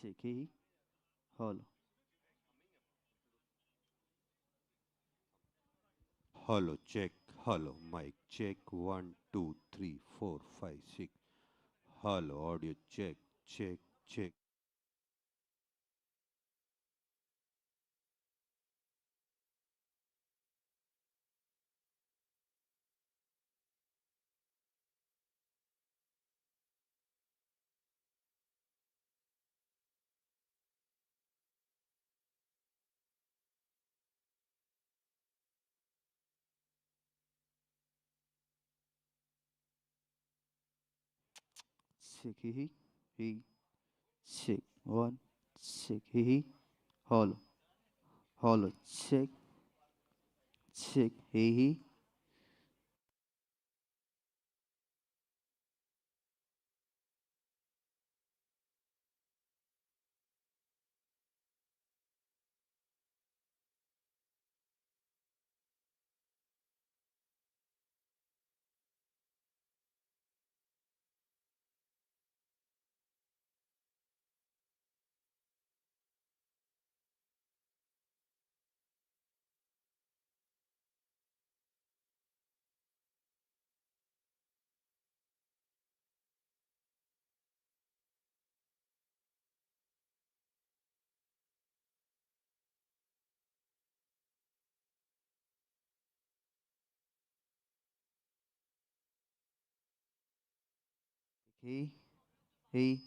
check. He. Hello. Hello, check. Hello, mic check. One, two, three, four, five, six. Hello, audio check. Check, check. Check. He. He. Check. One. Check. He. Hello. Hello. Check. Check. He. He. He.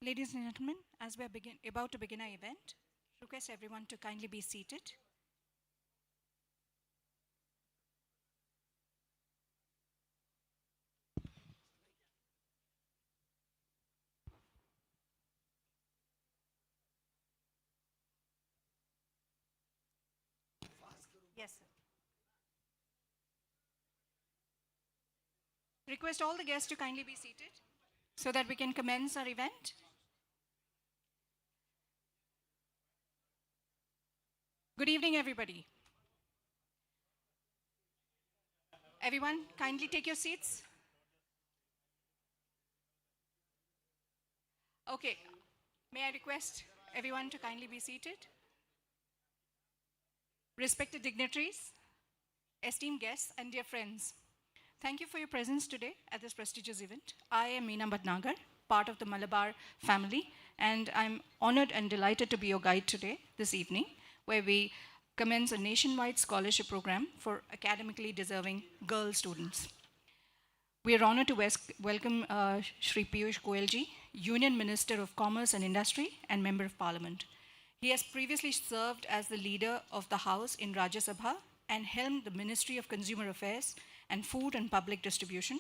Ladies and gentlemen, as we are about to begin our event, request everyone to kindly be seated. Yes, sir. Request all the guests to kindly be seated so that we can commence our event. Good evening, everybody. Everyone, kindly take your seats. Okay, may I request everyone to kindly be seated? Respected dignitaries, esteemed guests, and dear friends, thank you for your presence today at this prestigious event. I am Meena Bhatnagar, part of the Malabar family, and I'm honored and delighted to be your guide today, this evening, where we commence a nationwide scholarship program for academically deserving girl students. We are honored to welcome Shri Piyush Goyal ji, Union Minister of Commerce and Industry and Member of Parliament. He has previously served as the leader of the House in Rajya Sabha and helmed the Ministry of Consumer Affairs and Food and Public Distribution,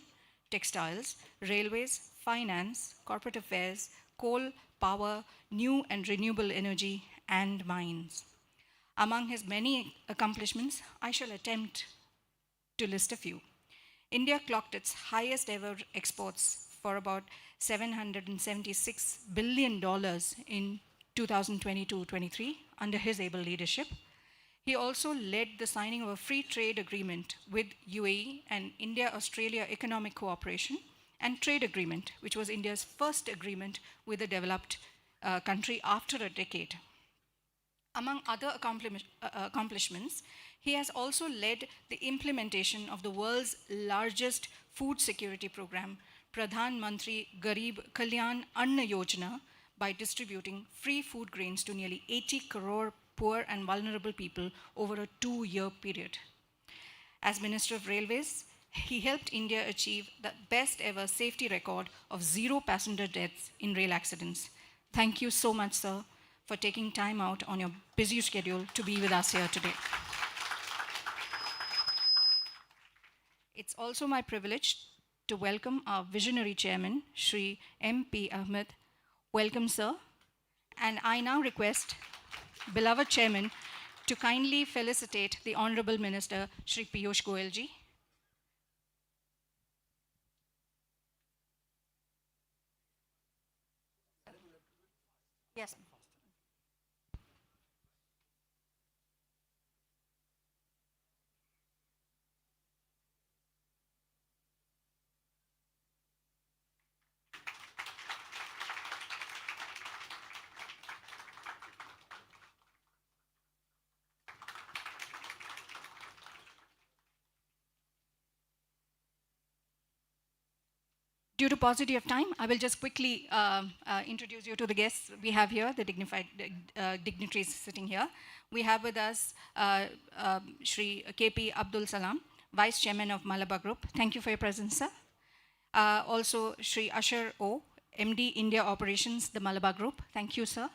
Textiles, Railways, Finance, Corporate Affairs, Coal, Power, New and Renewable Energy, and Mines. Among his many accomplishments, I shall attempt to list a few. India clocked its highest ever exports for about $776 billion in 2022-23 under his able leadership. He also led the signing of a free trade agreement with UAE and India-Australia Economic Cooperation and Trade Agreement, which was India's first agreement with a developed country after a decade. Among other accomplishments, he has also led the implementation of the world's largest food security program, Pradhan Mantri Garib Kalyan Anna Yojana, by distributing free food grains to nearly 80 crore poor and vulnerable people over a 2-year period. As Minister of Railways, he helped India achieve the best ever safety record of 0 passenger deaths in rail accidents. Thank you so much, sir, for taking time out on your busy schedule to be with us here today. It's also my privilege to welcome our visionary chairman, Shri M.P. Ahammed. Welcome, sir. And I now request beloved chairman to kindly felicitate the Honourable Minister, Shri Piyush Goyal ji. Yes. Due to paucity of time, I will just quickly introduce you to the guests we have here, the dignified dignitaries sitting here. We have with us Shri K.P. Abdul Salam, Vice Chairman of Malabar Group. Thank you for your presence, sir. Also, Shri Asher O, MD India Operations, the Malabar Group. Thank you, sir.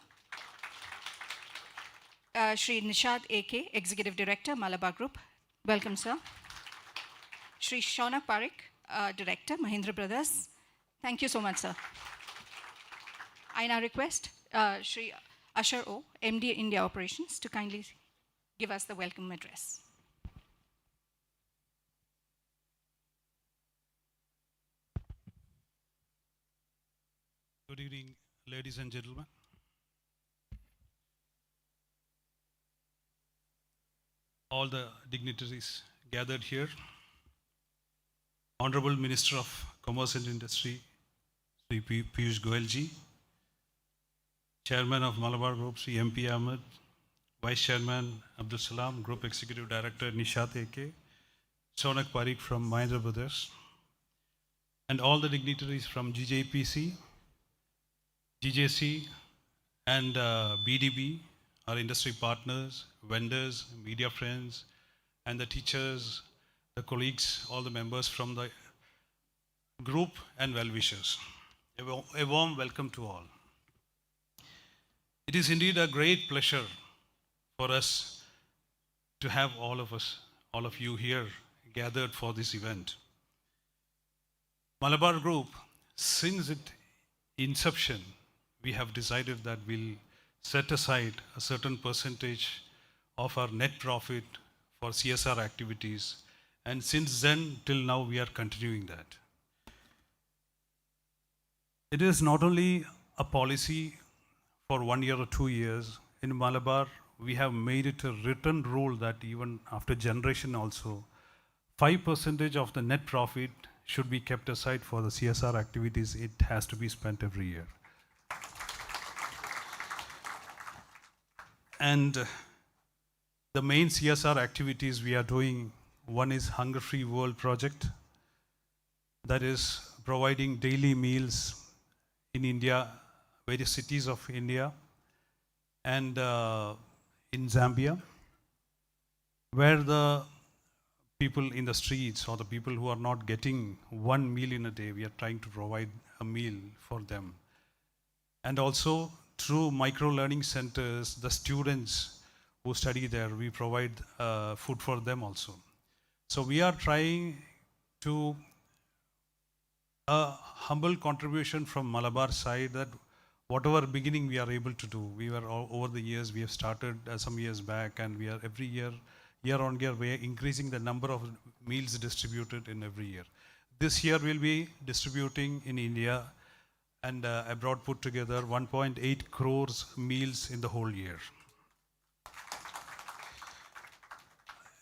Shri Nishad A.K., Executive Director, Malabar Group. Welcome, sir. Shri Shaunak Parekh, Director, Mahindra Brothers. Thank you so much, sir. I now request Shri Asher O, MD India Operations, to kindly give us the welcome address. Good evening, ladies and gentlemen. All the dignitaries gathered here, Honourable Minister of Commerce and Industry, Shri Piyush Goyal ji, Chairman of Malabar Group, Shri M.P. Ahammed, Vice Chairman Abdul Salam, Group Executive Director Nishad A.K., Shaunak Parekh from Mahindra Brothers, and all the dignitaries from GJPC, GJC, and BDB, our industry partners, vendors, media friends, and the teachers, the colleagues, all the members from the group and well-wishers. A warm welcome to all. It is indeed a great pleasure for us to have all of you here gathered for this event. Malabar Group, since its inception, we have decided that we'll set aside a certain percentage of our net profit for CSR activities. And since then till now, we are continuing that. It is not only a policy for 1 year or 2 years. In Malabar, we have made it a written rule that even after generation also, 5% of the net profit should be kept aside for the CSR activities. It has to be spent every year. And the main CSR activities we are doing, one is Hunger Free World Project, that is providing daily meals in India, various cities of India, and in Zambia, where the people in the streets or the people who are not getting one meal in a day, we are trying to provide a meal for them. And also through micro-learning centers, the students who study there, we provide food for them also. So we are trying to a humble contribution from Malabar side that whatever beginning we are able to do, we were over the years, we have started some years back, and we are every year on year, we are increasing the number of meals distributed in every year. This year we'll be distributing in India and abroad put together 1.8 crores meals in the whole year.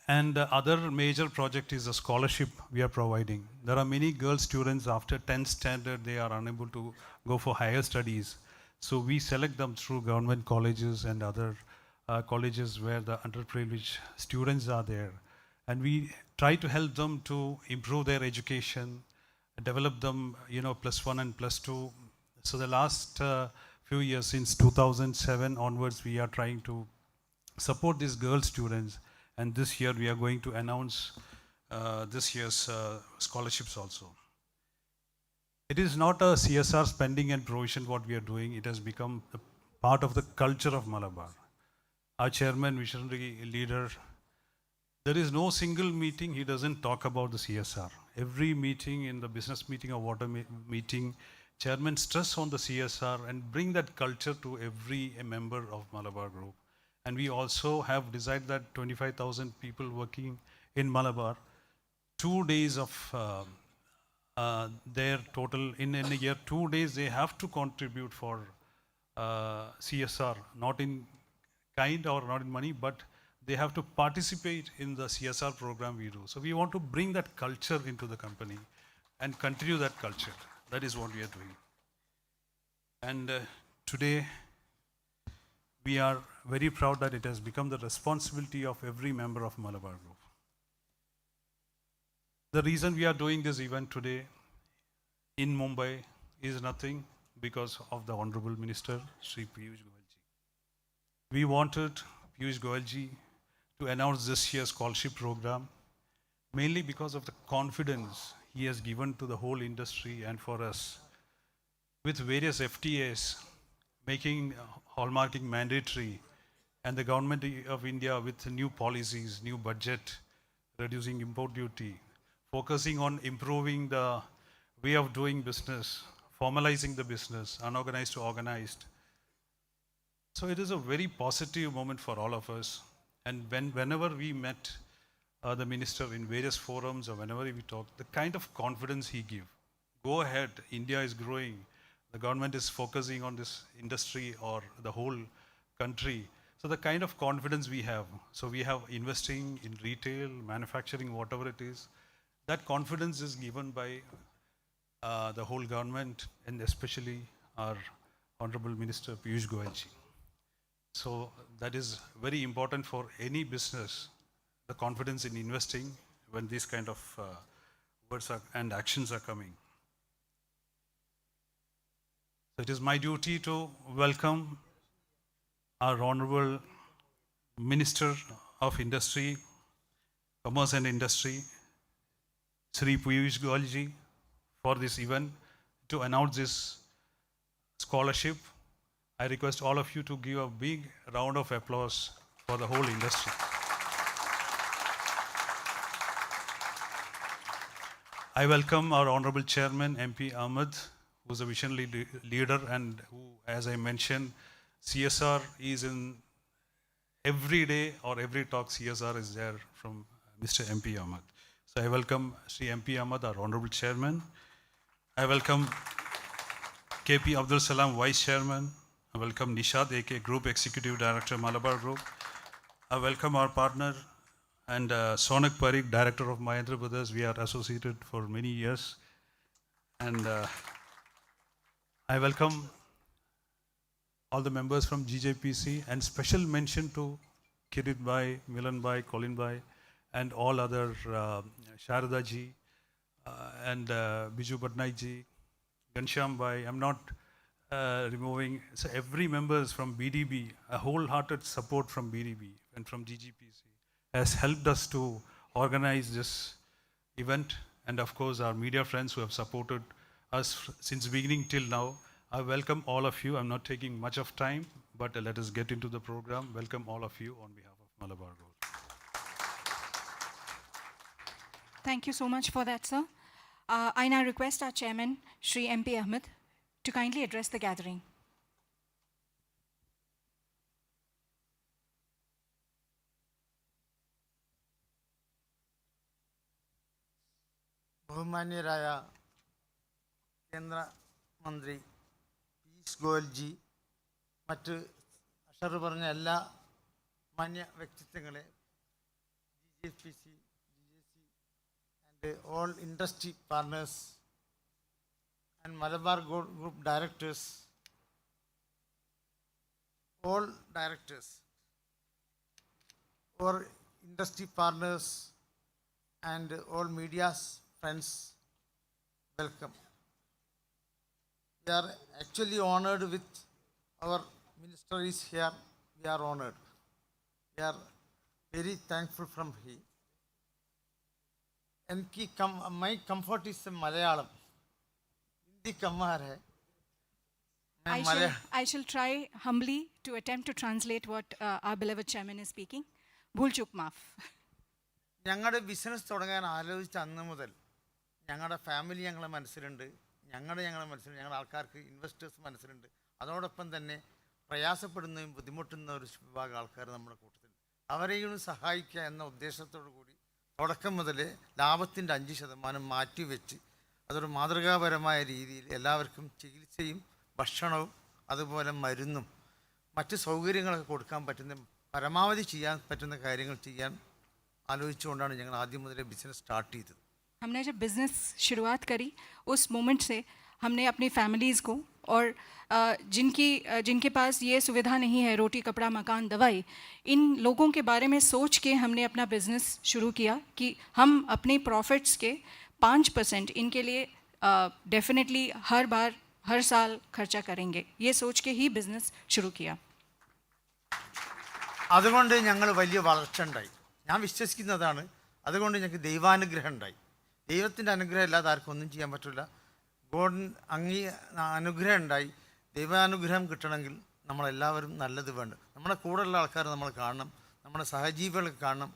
And the other major project is a scholarship we are providing. There are many girl students after 10th standard, they are unable to go for higher studies. So we select them through government colleges and other colleges where the underprivileged students are there. And we try to help them to improve their education, develop them, +1 and +2. So the last few years, since 2007 onwards, we are trying to support these girl students. And this year we are going to announce this year's scholarships also. It is not a CSR spending and provision what we are doing. It has become a part of the culture of Malabar. Our chairman, visionary leader, there is no single meeting he doesn't talk about the CSR. Every meeting, in the business meeting or water meeting, chairman stress on the CSR and bring that culture to every member of Malabar Group. And we also have decided that 25,000 people working in Malabar, 2 days of their total, in a year, 2 days they have to contribute for CSR, not in kind or not in money, but they have to participate in the CSR program we do. So we want to bring that culture into the company and continue that culture. That is what we are doing. And today, we are very proud that it has become the responsibility of every member of Malabar Group. The reason we are doing this event today in Mumbai is nothing because of the Honourable Minister, Shri Piyush Goyal. We wanted Piyush Goyal to announce this year's scholarship program mainly because of the confidence he has given to the whole industry and for us with various FTAs making hallmarking mandatory, and the government of India with new policies, new budget, reducing import duty, focusing on improving the way of doing business, formalizing the business, unorganized to organized. So it is a very positive moment for all of us. And whenever we met the minister in various forums or whenever we talk, the kind of confidence he gives, go ahead, India is growing, the government is focusing on this industry or the whole country. So the kind of confidence we have, so we have investing in retail, manufacturing, whatever it is, that confidence is given by the whole government and especially our Honourable Minister Piyush Goyal. So that is very important for any business, the confidence in investing when these kind of words and actions are coming. So it is my duty to welcome our Honourable Minister of Industry, Commerce and Industry, Shri Piyush Goyal for this event to announce this scholarship. I request all of you to give a big round of applause for the whole industry. I welcome our Honourable Chairman, MP Ahmed, who is a visionary leader and who, as I mentioned, CSR is in every day or every talk CSR is there from Mr. MP Ahmed. So I welcome Shri MP Ahmed, our Honourable Chairman. I welcome KP Abdul Salam, Vice Chairman. I welcome Nishat AK, Group Executive Director, Malabar Group. I welcome our partner and Sonak Parikh, Director of Mahindra Brothers. We are associated for many years. And I welcome all the members from GJPC and special mention to Kirit Bhai, Milan Bhai, Colin Bhai, and all other Sharada ji and Biju Patnaik ji, Ghanshyam Bhai. I'm not removing, so every members from BDB, a wholehearted support from BDB and from GGPC has helped us to organize this event, and of course our media friends who have supported us since beginning till now. I welcome all of you. I'm not taking much of time, but let us get into the program. Welcome all of you on behalf of Malabar Group. Thank you so much for that, sir. I now request our chairman, Shri MP Ahmed, to kindly address the gathering. ബഹുമാന്യരായ കേന്ദ്ര മന്ത്രി Piyush Goyal G, മറ്റ് അഷർ പറഞ്ഞ എല്ലാ മാന്യ വ്യക്തിത്വങ്ങളെ, GJPC, GJC and all industry partners and Malabar Group directors, all directors, or industry partners and all media's friends, welcome. We are actually honored with our minister is here. We are honored. We are very thankful from him. My comfort is Malayalam. Hindi kamar hai. I shall try humbly to attempt to translate what our beloved chairman is speaking. Bhul chuk maaf. ഞങ്ങളുടെ business തുടങ്ങാൻ ആലോചിച്ച അന്ന് മുതൽ ഞങ്ങളുടെ family ഞങ്ങളെ മനസ്സിലുണ്ട്, ഞങ്ങളുടെ മനസ്സിലുണ്ട്, ഞങ്ങളുടെ ആൾക്കാർക്ക് ഇൻവെസ്റ്റേഴ്സ് മനസ്സിലുണ്ട്. അതോടൊപ്പം തന്നെ പ്രയാസപ്പെടുന്നതും ബുദ്ധിമുട്ടുന്ന ഒരു വിഭാഗം ആൾക്കാർ നമ്മുടെ കൂട്ടത്തിൽ, അവരെയും സഹായിക്കുക എന്ന ഉദ്ദേശത്തോടു കൂടി തുടക്കം മുതൽ ലാഭത്തിൻ്റെ 5% മാറ്റിവെച്ച് അതൊരു മാതൃകാപരമായ രീതിയിൽ എല്ലാവർക്കും ചികിത്സയും ഭക്ഷണവും അതുപോലെ മരുന്നും മറ്റ് സൗകര്യങ്ങളൊക്കെ കൊടുക്കാൻ പറ്റുന്ന പരമാവധി ചെയ്യാൻ പറ്റുന്ന കാര്യങ്ങൾ ചെയ്യാൻ ആലോചിച്ചുകൊണ്ടാണ് ഞങ്ങൾ ആദ്യം മുതലേ ബിസിനസ് സ്റ്റാർട്ട് ചെയ്തത്. हमने जब बिज़नेस शुरुआत करी उस मोमेंट से हमने अपनी फैमिलीज़ को और जिनके पास ये सुविधा नहीं है, रोटी कपड़ा मकान दवाई, इन लोगों के बारे में सोच के हमने अपना बिज़नेस शुरू किया कि हम अपने प्रॉफिट्स के 5% इनके लिए डेफिनेटली हर साल खर्चा करेंगे, ये सोच के ही बिज़नेस शुरू किया. അതുകൊണ്ട് ഞങ്ങൾ വലിയ വളർച്ച ഉണ്ടായി. ഞാൻ വിശ്വസിക്കുന്നതാണ്. അതുകൊണ്ട് ഞങ്ങൾക്ക് ദൈവാനുഗ്രഹം ഉണ്ടായി. ദൈവത്തിൻ്റെ അനുഗ്രഹം ഇല്ലാതെ ആർക്കും ഒന്നും ചെയ്യാൻ പറ്റില്ല. അനുഗ്രഹം ഉണ്ടായി. ദൈവാനുഗ്രഹം കിട്ടണമെങ്കിൽ നമ്മളെല്ലാവരും നല്ലത് വേണ്ട. നമ്മുടെ കൂടെയുള്ള ആൾക്കാർ നമ്മൾ കാണണം, നമ്മുടെ സഹജീവികളെ കാണണം.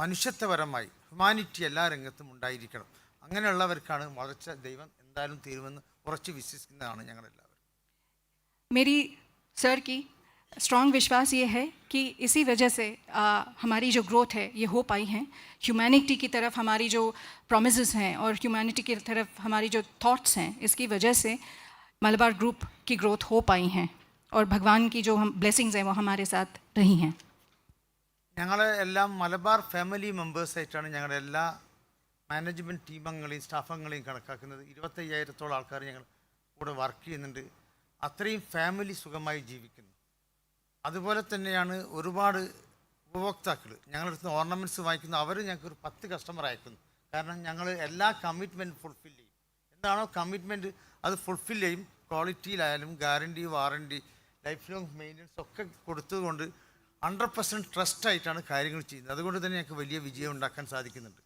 മനുഷ്യത്വപരമായി ഹ്യൂമാനിറ്റി എല്ലാ രംഗത്തും ഉണ്ടായിരിക്കണം. അങ്ങനെയുള്ളവർക്കാണ് വളർച്ച ദൈവം എന്തായാലും തീരുമെന്ന് ഉറച്ച് വിശ്വസിക്കുന്നതാണ് ഞങ്ങളെല്ലാവരും. मेरी सर की स्ट्रॉन्ग विश्वास ये है कि इसी वजह से हमारी जो ग्रोथ है ये हो पाई है. ह्यूमैनिटी की तरफ हमारी जो प्रॉमिसेस हैं और ह्यूमैनिटी की तरफ हमारी जो थॉट्स हैं, इसकी वजह से मलबार ग्रुप की ग्रोथ हो पाई हैं और भगवान की जो हम ब्लेसिंग्स हैं वो हमारे साथ रही हैं. ഞങ്ങളെ എല്ലാം മലബാർ ഫാമിലി മെമ്പേഴ്സായിട്ടാണ് ഞങ്ങളുടെ എല്ലാ മാനേജ്മെൻറ്റ് ടീമംഗങ്ങളെയും സ്റ്റാഫംഗങ്ങളെയും കണക്കാക്കുന്നത്. 25,000-ഓളം ആൾക്കാർ ഞങ്ങൾ കൂടെ വർക്ക് ചെയ്യുന്നുണ്ട്. അത്രയും ഫാമിലി സുഖമായി ജീവിക്കുന്നു. അതുപോലെ തന്നെയാണ് ഒരുപാട് ഉപഭോക്താക്കൾ ഞങ്ങളടുത്ത് ഓർണമെൻറ്റ്സ് വാങ്ങിക്കുന്നു. അവർ ഞങ്ങൾക്കൊരു 10 കസ്റ്റമർ അയക്കുന്നു. കാരണം ഞങ്ങൾ എല്ലാ കമ്മിറ്റ്മെൻറ്റ് ഫുൾഫിൽ ചെയ്യും. എന്താണോ കമ്മിറ്റ്മെൻറ്റ് അത് ഫുൾഫിൽ ചെയ്യും. ക്വാളിറ്റിയിലായാലും guarantee, warranty, lifelong maintenance ഒക്കെ കൊടുത്തതുകൊണ്ട് 100% ട്രസ്റ്റായിട്ടാണ് കാര്യങ്ങൾ ചെയ്യുന്നത്. അതുകൊണ്ട് തന്നെ ഞങ്ങൾക്ക് വലിയ വിജയം ഉണ്ടാക്കാൻ സാധിക്കുന്നുണ്ട്.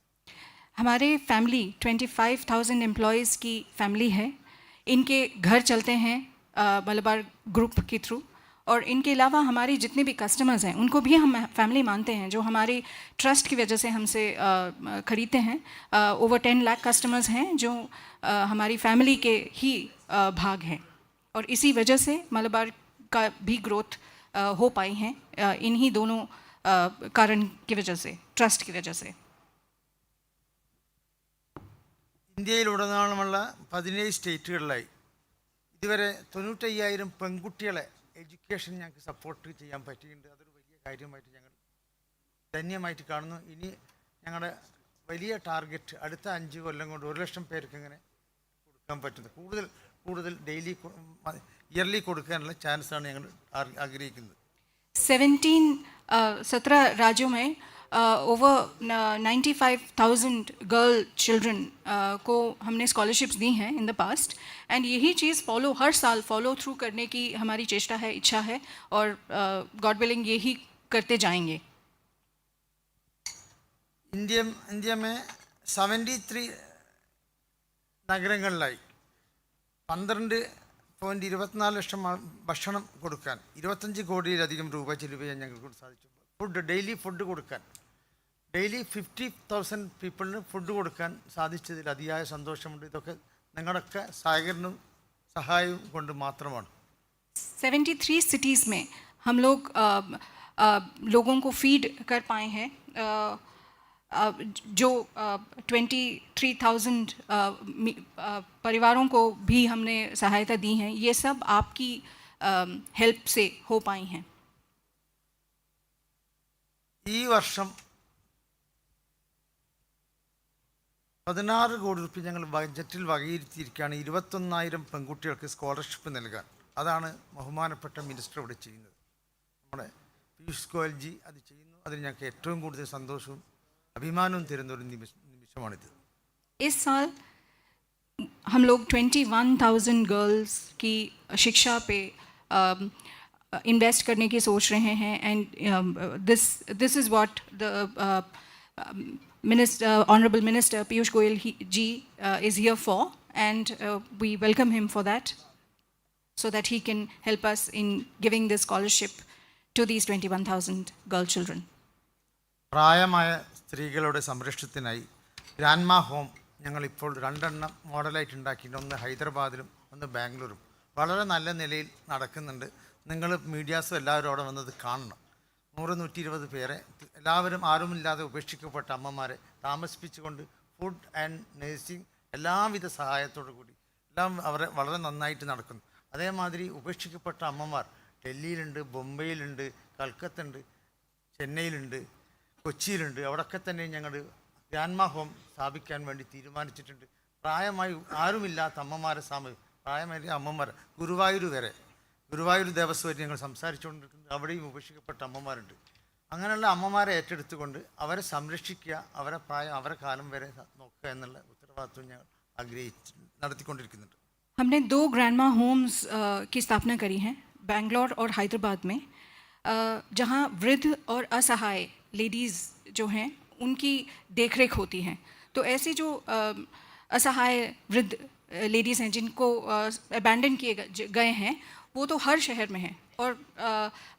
हमारे फैमिली 25,000 एम्प्लॉयज़ की फैमिली है. इनके घर चलते हैं मलबार ग्रुप के थ्रू, और इनके अलावा हमारे जितने भी कस्टमर्स हैं उनको भी हम फैमिली मानते हैं, जो हमारे ट्रस्ट की वजह से हमसे ख़रीदते हैं। ओवर 10 लाख कस्टमर्स हैं जो हमारी फैमिली के ही भाग हैं, और इसी वजह से मलबार का भी ग्रोथ हो पाई हैं इन्हीं दोनों कारण की वजह से, ट्रस्ट की वजह से। ഇന്ത്യയിലുടനീളമുള്ള 17 സ്റ്റേറ്റുകളിലായി ഇതുവരെ 95,000 പെൺകുട്ടികളെ എഡ്യൂക്കേഷൻ ഞങ്ങൾക്ക് സപ്പോർട്ട് ചെയ്യാൻ പറ്റിയിട്ടുണ്ട്. അതൊരു വലിയ കാര്യമായിട്ട് ഞങ്ങൾ ധന്യമായിട്ട് കാണുന്നു. ഇനി ഞങ്ങളുടെ വലിയ ടാർഗറ്റ് അടുത്ത 5 കൊല്ലം കൊണ്ട് 1 ലക്ഷം പേർക്ക് ഇങ്ങനെ കൊടുക്കാൻ പറ്റുന്നത്, കൂടുതൽ ഡെയിലി ഇയർലി കൊടുക്കാനുള്ള ചാൻസാണ് ഞങ്ങൾ ആഗ്രഹിക്കുന്നത്. 17 राज्यों में ओवर 95,000 गर्ल चिल्ड्रन को हमने स्कॉलरशिप्स दी हैं इन द पास्ट, एंड यही चीज़ हर साल फॉलो थ्रू करने की हमारी चेष्टा है, इच्छा है, और गॉड विलिंग यही करते जाएंगे. इंडिया में 73 നഗരങ്ങളിലായി 12.24 ലക്ഷം ഭക്ഷണം കൊടുക്കാൻ 25 കോടിയിലധികം രൂപ ചിലവ് ചെയ്യാൻ ഞങ്ങൾക്ക് സാധിച്ചു. ഡെയിലി ഫുഡ് കൊടുക്കാൻ, ഡെയിലി 50,000 പീപ്പിളിന് ഫുഡ് കൊടുക്കാൻ സാധിച്ചതിൽ അതിയായ സന്തോഷമുണ്ട്. ഇതൊക്കെ നിങ്ങളുടെയൊക്കെ സഹായവും കൊണ്ട് മാത്രമാണ്. 73 सिटीज़ में हम लोग लोगों को फीड कर पाए हैं, जो 23,000 परिवारों को भी हमने सहायता दी है. ये सब आपकी हेल्प से हो पाई हैं. ഈ വർഷം 16 കോടി രൂപ ഞങ്ങൾ ബജറ്റിൽ വകയിരുത്തിയിരിക്കുകയാണ് 21,000 പെൺകുട്ടികൾക്ക് സ്കോളർഷിപ്പ് നൽകാൻ. അതാണ് ബഹുമാനപ്പെട്ട മിനിസ്റ്റർ ഇവിടെ ചെയ്യുന്നത്. നമ്മുടെ പീയൂഷ് ഗോയൽ ജി അത് ചെയ്യുന്നു. അതിന് ഞങ്ങൾക്ക് ഏറ്റവും കൂടുതൽ സന്തോഷവും अभिमानों तिरंदो निमिषमानित. इस साल हम लोग 21,000 गर्ल्स की शिक्षा पे इन्वेस्ट करने की सोच रहे हैं, and this is what the Honourable Minister Piyush Goyal ji is here for, and we welcome him for that, so that he can help us in giving this scholarship to these 21,000 girl children. പ്രായമായ സ്ത്രീകളുടെ സംരക്ഷണത്തിനായി grandma home ഞങ്ങളിപ്പോൾ 2 മോഡലായിട്ട് ഉണ്ടാക്കിയിട്ടുണ്ട്. ഒന്ന് ഹൈദരാബാദിലും ഒന്ന് ബാംഗ്ലൂരും. വളരെ നല്ല നിലയിൽ നടക്കുന്നുണ്ട്. നിങ്ങൾ മീഡിയാസും എല്ലാവരും അവിടെ വന്നത് കാണണം. 100-120 പേരെ എല്ലാവരും ആരുമില്ലാതെ ഉപേക്ഷിക്കപ്പെട്ട അമ്മമാരെ താമസിപ്പിച്ചുകൊണ്ട് ഫുഡ് ആൻഡ് നഴ്സിംഗ് എല്ലാവിധ സഹായത്തോടു കൂടി എല്ലാം അവരെ വളരെ നന്നായിട്ട് നടക്കുന്നു. അതേമാതിരി ഉപേക്ഷിക്കപ്പെട്ട അമ്മമാർ ഡൽഹിയിലുണ്ട്, ബൊംബെയിലുണ്ട്, കൽക്കത്തുണ്ട്, ചെന്നൈയിലുണ്ട്, കൊച്ചിയിലുണ്ട്. അവിടെയൊക്കെ തന്നെ ഞങ്ങൾ ഗ്രാൻഡ്മാ ഹോം സ്ഥാപിക്കാൻ വേണ്ടി തീരുമാനിച്ചിട്ടുണ്ട്. പ്രായമായി ആരുമില്ലാത്ത അമ്മമാരെ പ്രായമായ അമ്മമാർ ഗുരുവായൂർ ദേവസ്വമായിട്ട് ഞങ്ങൾ സംസാരിച്ചുകൊണ്ടിരിക്കുന്നത്. അവിടെയും ഉപേക്ഷിക്കപ്പെട്ട അമ്മമാരുണ്ട്. അങ്ങനെയുള്ള അമ്മമാരെ ഏറ്റെടുത്തുകൊണ്ട് അവരെ സംരക്ഷിക്കുക, അവരെ കാലം വരെ നോക്കുക എന്നുള്ള ഉത്തരവാദിത്വം ഞങ്ങൾ നടത്തിക്കൊണ്ടിരിക്കുന്നുണ്ട്. हमने 2 ग्रैंडमा होम्स की स्थापना करी है, बेंगलोर और हैदराबाद में, जहाँ वृद्ध और असहाय लेडीज़ जो हैं उनकी देखरेख होती हैं. तो ऐसी जो असहाय वृद्ध लेडीज़ हैं जिनको अबैंडन किए गए हैं, वो तो हर शहर में हैं, और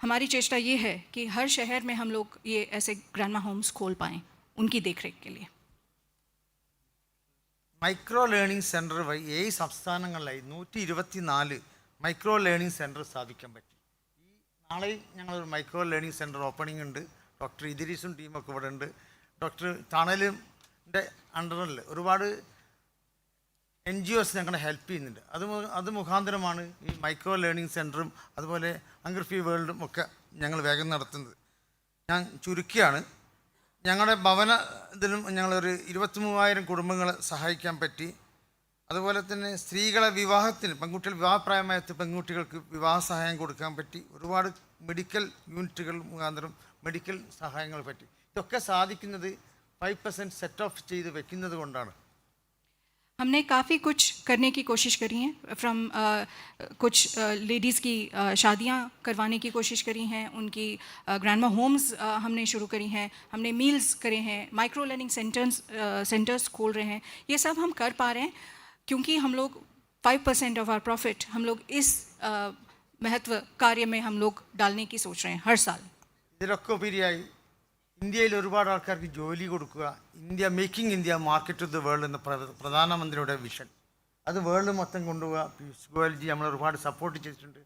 हमारी चेष्टा ये है कि हर शहर में हम लोग ये ऐसे ग्रैंडमा होम्स खोल पाएँ उनकी देखरेख के लिए. മൈക്രോ ലേണിംഗ് സെൻറ്റർ വഴി 7 സംസ്ഥാനങ്ങളിലായി 124 മൈക്രോ ലേണിംഗ് സെൻറ്റർ സ്ഥാപിക്കാൻ പറ്റി. നാളെ ഞങ്ങളൊരു മൈക്രോ ലേണിംഗ് സെൻറ്റർ ഓപ്പണിംഗ് ഉണ്ട്. ഡോക്ടർ ഇദ്രീസും ടീമൊക്കെ ഇവിടെ ഉണ്ട്. ഡോക്ടർ തണലിൻ്റെ അണ്ടറിൽ ഒരുപാട് NGOs ഞങ്ങളെ ഹെൽപ്പ് ചെയ്യുന്നുണ്ട്. അത് മുഖാന്തരമാണ് ഈ മൈക്രോ ലേണിംഗ് സെൻറ്ററും അതുപോലെ ഹംഗർ ഫ്രീ വേൾഡും ഒക്കെ ഞങ്ങൾ വേഗം നടത്തുന്നത്. ഞാൻ ചുരുക്കിയാണ്. ഞങ്ങളുടെ ഇതിലും ഞങ്ങളൊരു 23,000 കുടുംബങ്ങളെ സഹായിക്കാൻ പറ്റി. അതുപോലെ തന്നെ സ്ത്രീകളെ പെൺകുട്ടികൾ വിവാഹപ്രായമായ പെൺകുട്ടികൾക്ക് വിവാഹ സഹായം കൊടുക്കാൻ പറ്റി. ഒരുപാട് മെഡിക്കൽ യൂണിറ്റുകൾ മുഖാന്തരം മെഡിക്കൽ സഹായങ്ങൾ പറ്റി. ഇതൊക്കെ സാധിക്കുന്നത് 5% സെറ്റ് ഓഫ് ചെയ്ത് വെക്കുന്നത് കൊണ്ടാണ്. हमने काफ़ी कुछ करने की कोशिश करी है. फ्रॉम कुछ लेडीज़ की शादियां करवाने की कोशिश करी हैं, उनकी ग्रैंडमा होम्स हमने शुरू करी हैं, हमने मील्स करे हैं, माइक्रो लर्निंग सेंटर्स खोल रहे हैं. ये सब हम कर पा रहे हैं क्योंकि हम लोग 5% ऑफ आवर प्रॉफिट हम लोग इस महत्व कार्य में हम लोग डालने की सोच रहे हैं हर साल. ഇതിലൊക്കെ ഉപരിയായി ഇന്ത്യയിൽ ഒരുപാട് ആൾക്കാർക്ക് ജോലി കൊടുക്കുക, India making India market of the world എന്ന പ്രധാനമന്ത്രിയുടെ വിഷൻ, അത് വേൾഡ് മൊത്തം കൊണ്ടുപോവുക. പീയൂഷ് ഗോയൽജി നമ്മൾ ഒരുപാട് സപ്പോർട്ട് ചെയ്തിട്ടുണ്ട്.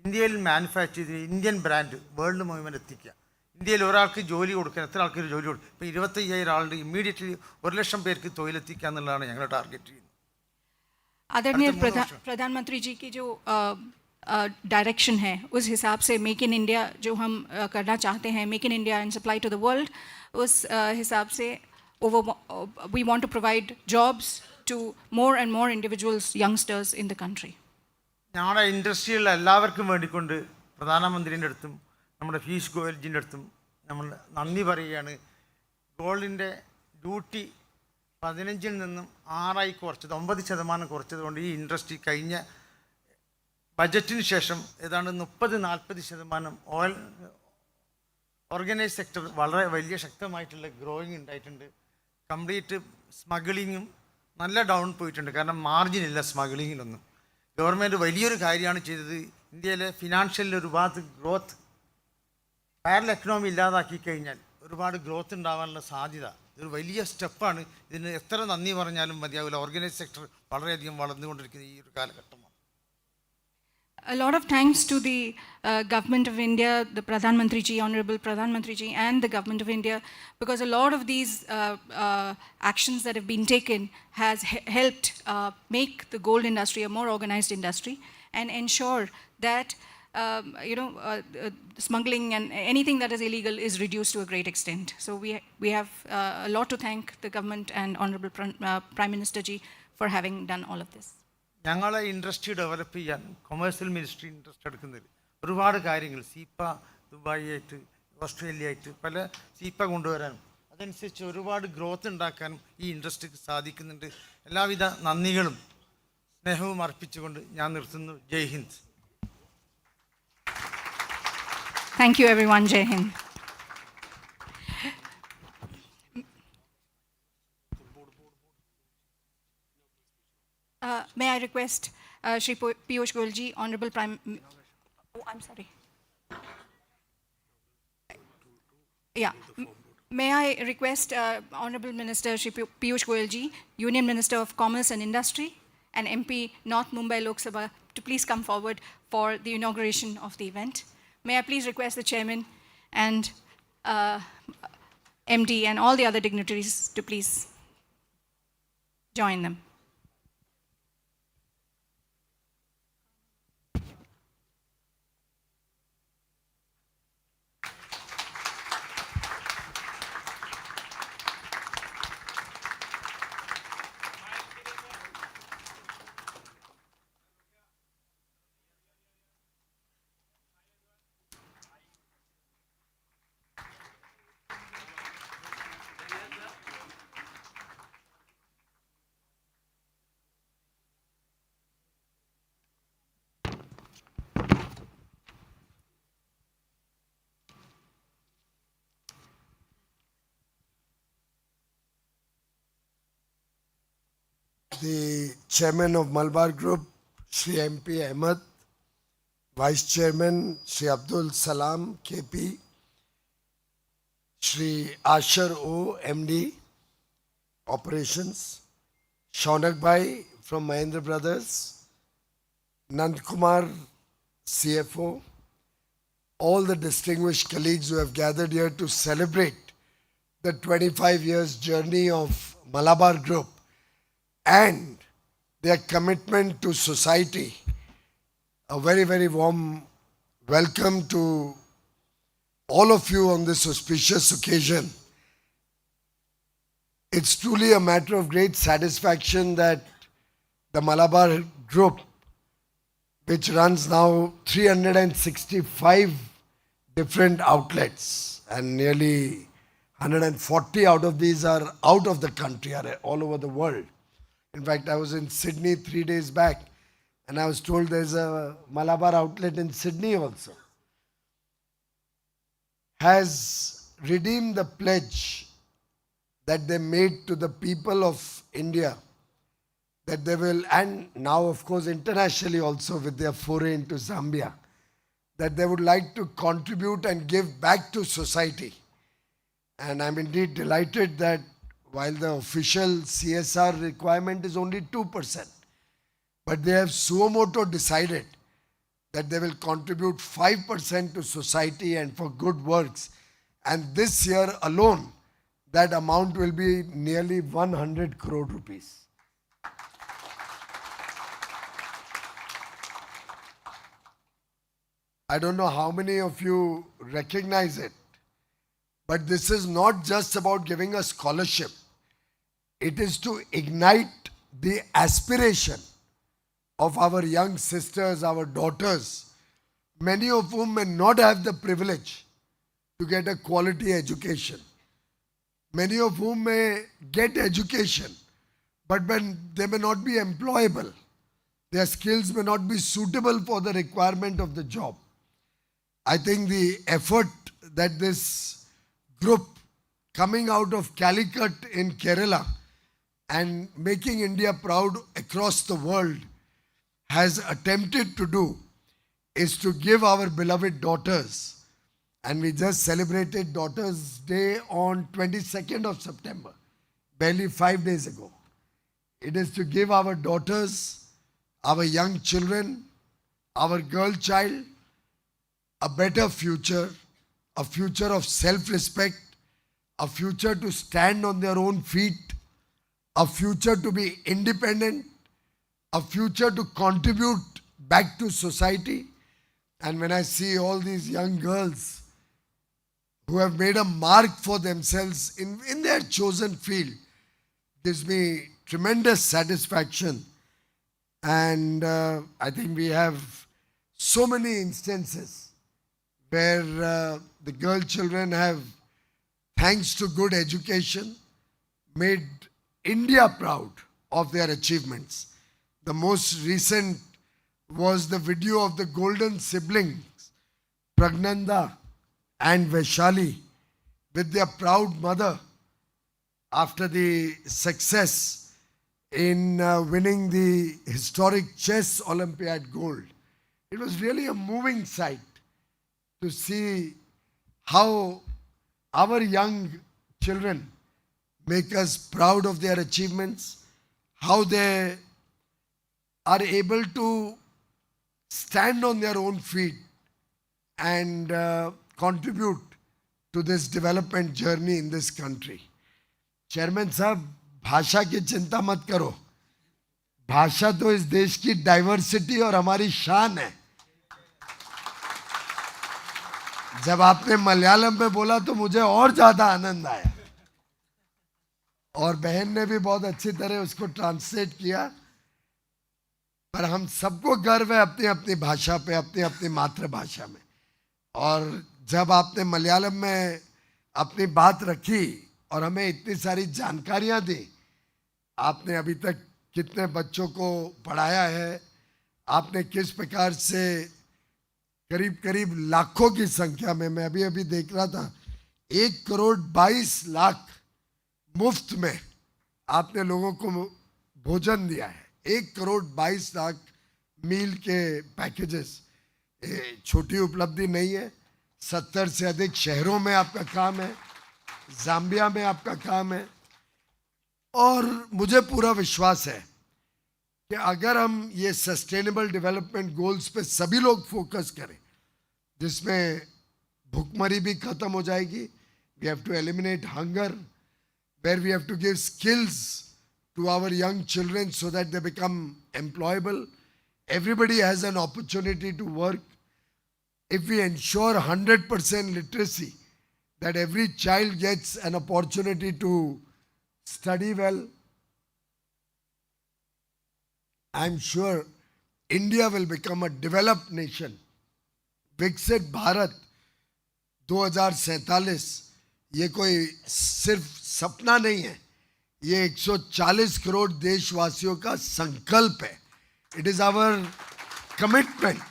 ഇന്ത്യയിൽ മാനുഫാക്ചർ ചെയ്ത് ഇന്ത്യൻ ബ്രാൻഡ് വേൾഡ് മുഴുവൻ എത്തിക്കുക. ഇന്ത്യയിൽ ഒരാൾക്ക് ജോലി കൊടുക്കാൻ എത്ര ആൾക്കാർ ജോലി കൊടുക്കും? ഇപ്പോൾ 25,000 ആളുണ്ട്. ഇമ്മീഡിയറ്റ്ലി 1,00,000 പേർക്ക് തൊഴിലെത്തിക്കുക എന്നുള്ളതാണ് ഞങ്ങൾ ടാർഗറ്റ് ചെയ്യുന്നത്. आदरणीय प्रधानमंत्री जी की जो डायरेक्शन है, उस हिसाब से मेक इन इंडिया जो हम करना चाहते हैं, make in India and supply to the world, उस हिसाब से we want to provide jobs to more and more individuals, youngsters in the country. ഞങ്ങളുടെ ഇൻഡസ്ട്രിയിലുള്ള എല്ലാവർക്കും വേണ്ടിക്കൊണ്ട് പ്രധാനമന്ത്രിൻ്റെ അടുത്തും നമ്മുടെ പീയൂഷ് ഗോയൽജിൻ്റെ അടുത്തും നമ്മൾ നന്ദി പറയുകയാണ്. ഗോൾഡിൻ്റെ ഡ്യൂട്ടി 15-ൽ നിന്നും 6 കുറച്ചത്, 9% കുറച്ചതുകൊണ്ട് ഈ ഇൻഡസ്ട്രി കഴിഞ്ഞ ബജറ്റിന് ശേഷം ഏതാണ്ട് 30-40% ഓയിൽ ഓർഗനൈസ് സെക്ടർ വളരെ വലിയ ശക്തമായിട്ടുള്ള ഗ്രോയിങ് ഉണ്ടായിട്ടുണ്ട്. കംപ്ലീറ്റ് സ്മഗ്ലിങ്ങും നല്ല ഡൗൺ പോയിട്ടുണ്ട്. കാരണം മാർജിനില്ല സ്മഗ്ലിങ്ങിലൊന്നും. ഗവൺമെൻറ് വലിയൊരു കാര്യമാണ് ചെയ്തത്. ഇന്ത്യയിലെ ഫിനാൻഷ്യലിൽ ഒരുപാട് ഗ്രോത്ത്, പാരലൽ എക്കണോമി ഇല്ലാതാക്കി കഴിഞ്ഞാൽ ഒരുപാട് ഗ്രോത്ത് ഉണ്ടാകാനുള്ള സാധ്യത, ഇതൊരു വലിയ സ്റ്റെപ്പാണ്. ഇതിന് എത്ര നന്ദി പറഞ്ഞാലും മതിയാവില്ല. ഓർഗനൈസ് സെക്ടർ വളരെയധികം വളർന്നുകൊണ്ടിരിക്കുന്ന ഈ ഒരു കാലഘട്ടമാണ്. A lot of thanks to the government of India, the Pradhan Mantri ji, Honourable Pradhan Mantri ji, and the government of India, because a lot of these actions that have been taken has helped make the gold industry a more organized industry and ensure that smuggling and anything that is illegal is reduced to a great extent. So we have a lot to thank the government and Honourable Prime Minister ji for having done all of this. ഞങ്ങളെ industry develop ചെയ്യാൻ commercial ministry interest എടുക്കുന്നതിൽ ഒരുപാട് കാര്യങ്ങൾ, സീപ്പ Dubai ആയിട്ട് Australia ആയിട്ട് പല സീപ്പ കൊണ്ടുവരാനും അതനുസരിച്ച് ഒരുപാട് ഗ്രോത്ത് ഉണ്ടാക്കാനും ഈ ഇൻഡസ്ട്രിക്ക് സാധിക്കുന്നുണ്ട്. എല്ലാവിധ നന്ദികളും സ്നേഹവും അർപ്പിച്ചുകൊണ്ട് ഞാൻ നിർത്തുന്നു. ജയ് Hind. Thank you everyone. Jai Hind. May I request Shri Piyush Goyal ji, Honourable Prime... Oh, I'm sorry. Yeah. May I request Honourable Minister Shri Piyush Goyal ji, Union Minister of Commerce and Industry and MP North Mumbai Lok Sabha, to please come forward for the inauguration of the event. May I please request the Chairman and MD and all the other dignitaries to please join them. The Chairman of Malabar Group, Shri MP Ahammed, Vice Chairman, Shri Abdul, Salam, KP, Shri Asher O, MD, Operations, Shaunak Bhai from Mahindra Brothers, Nand Kumar, CFO, all the distinguished colleagues who have gathered here to celebrate the 25 years journey of Malabar Group and their commitment to society. A very, very warm welcome to all of you on this auspicious occasion. It's truly a matter of great satisfaction that the Malabar Group, which runs now 365 different outlets, and nearly 140 out of these are out of the country, are all over the world. In fact, I was in Sydney 3 days back, and I was told there's a Malabar outlet in Sydney also. Has redeemed the pledge that they made to the people of India that they will, and now of course internationally also with their foray into Zambia, that they would like to contribute and give back to society. And I'm indeed delighted that while the official CSR requirement is only 2%, but they have suo moto decided that they will contribute 5% to society and for good works. And this year alone, that amount will be nearly 100 crore rupees. I don't know how many of you recognize it, but this is not just about giving a scholarship. It is to ignite the aspiration of our young sisters, our daughters, many of whom may not have the privilege to get a quality education. Many of whom may get education, but when they may not be employable. Their skills may not be suitable for the requirement of the job. I think the effort that this group coming out of Calicut in Kerala and making India proud across the world has attempted to do is to give our beloved daughters, and we just celebrated Daughters' Day on 22nd of September, barely 5 days ago. It is to give our daughters, our young children, our girl child, a better future, a future of self-respect, a future to stand on their own feet, a future to be independent, a future to contribute back to society. And when I see all these young girls who have made a mark for themselves in their chosen field, gives me tremendous satisfaction. And I think we have so many instances where the girl children have, thanks to good education, made India proud of their achievements. The most recent was the video of the golden siblings, Pragnanda and Vaishali, with their proud mother after the success in winning the historic chess Olympiad gold. It was really a moving sight to see how our young children make us proud of their achievements, how they are able to stand on their own feet and contribute to this development journey in this country. Chairman साहब, भाषा की चिंता मत करो. भाषा तो इस देश की डाइवर्सिटी और हमारी शान है. जब आपने मलयालम में बोला तो मुझे और ज्यादा आनंद आया, और बहन ने भी बहुत अच्छी तरह उसको ट्रांसलेट किया. पर हम सबको गर्व है अपनी अपनी भाषा पे, अपनी अपनी मातृभाषा में. और जब आपने मलयालम में अपनी बात रखी और हमें इतनी सारी जानकारियां दी, आपने अभी तक कितने बच्चों को पढ़ाया है, आपने किस प्रकार से करीब करीब लाखों की संख्या में, मैं अभी अभी देख रहा था, 1,22,00,000 मुफ्त में आपने लोगों को भोजन दिया है. 1,22,00,000 मील के पैकेजेस. छोटी उपलब्धि नहीं है. 70 से अधिक शहरों में आपका काम है, जाम्बिया में आपका काम है. और मुझे पूरा विश्वास है कि अगर हम ये सस्टेनेबल डेवलपमेंट गोल्स पे सभी लोग फोकस करें, जिसमें भूखमरी भी खत्म हो जाएगी. We have to eliminate hunger, where we have to give skills to our young children so that they become employable. Everybody has an opportunity to work. If we ensure 100% literacy, that every child gets an opportunity to study well, I'm sure India will become a developed nation. विकसित भारत 2047 ये कोई सिर्फ सपना नहीं है, ये 140 करोड़ देशवासियों का संकल्प है. It is our commitment.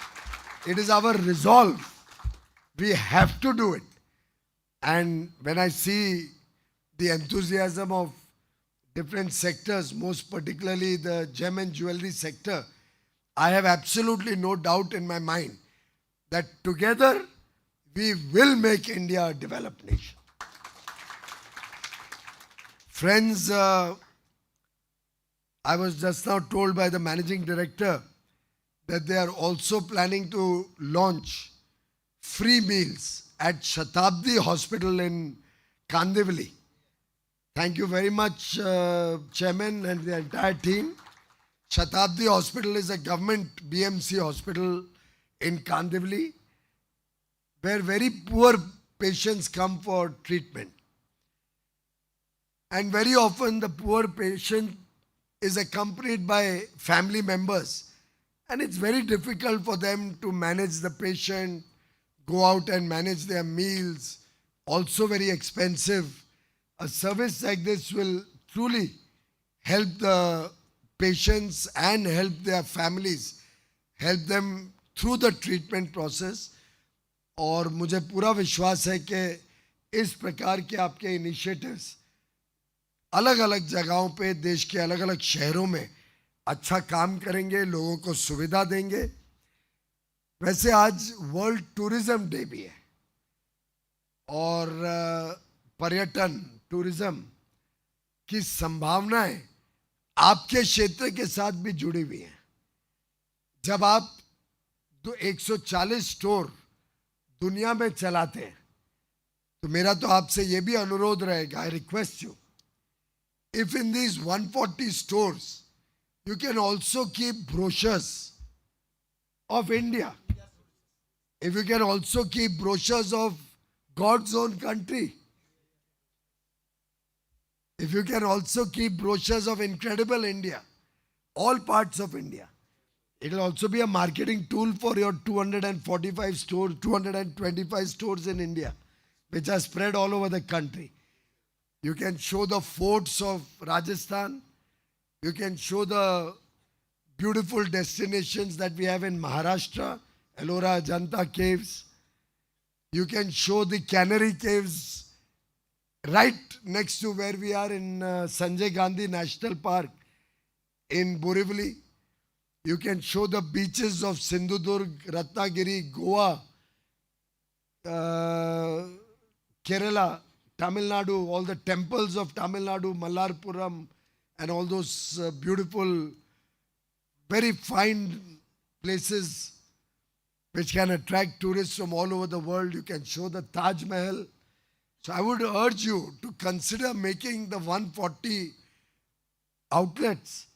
It is our resolve. We have to do it. And when I see the enthusiasm of different sectors, most particularly the gem and jewelry sector, I have absolutely no doubt in my mind that together we will make India a developed nation. Friends, I was just now told by the managing director that they are also planning to launch free meals at Shatabdi Hospital in Kandivali. Thank you very much, Chairman and the entire team. Shatabdi Hospital is a government BMC hospital in Kandivali where very poor patients come for treatment. And very often the poor patient is accompanied by family members. And it's very difficult for them to manage the patient, go out and manage their meals, also very expensive. A service like this will truly help the patients and help their families, help them through the treatment process. और मुझे पूरा विश्वास है कि इस प्रकार के आपके इनिशिएटिव्स अलग अलग जगहों पे देश के अलग अलग शहरों में अच्छा काम करेंगे, लोगों को सुविधा देंगे. वैसे आज वर्ल्ड टूरिज्म डे भी है और पर्यटन टूरिज्म की संभावनाएं आपके क्षेत्र के साथ भी जुड़ी हुई हैं. जब आप 140 स्टोर दुनिया में चलाते हैं तो मेरा तो आपसे ये भी अनुरोध रहेगा, I request you, if in these 140 stores you can also keep brochures of India, if you can also keep brochures of God's own country, if you can also keep brochures of incredible India, all parts of India, it will also be a marketing tool for your 245 stores, 225 stores in India, which are spread all over the country. You can show the forts of Rajasthan. You can show the beautiful destinations that we have in Maharashtra, Ellora Ajanta caves. You can show the Canary caves right next to where we are in Sanjay Gandhi National Park in Borivali. You can show the beaches of Sindhudurg, Ratnagiri, Goa, Kerala, Tamil Nadu, all the temples of Tamil Nadu, Mallarpuram, and all those beautiful, very fine places which can attract tourists from all over the world. You can show the Taj Mahal. So I would urge you to consider making the 140 outlets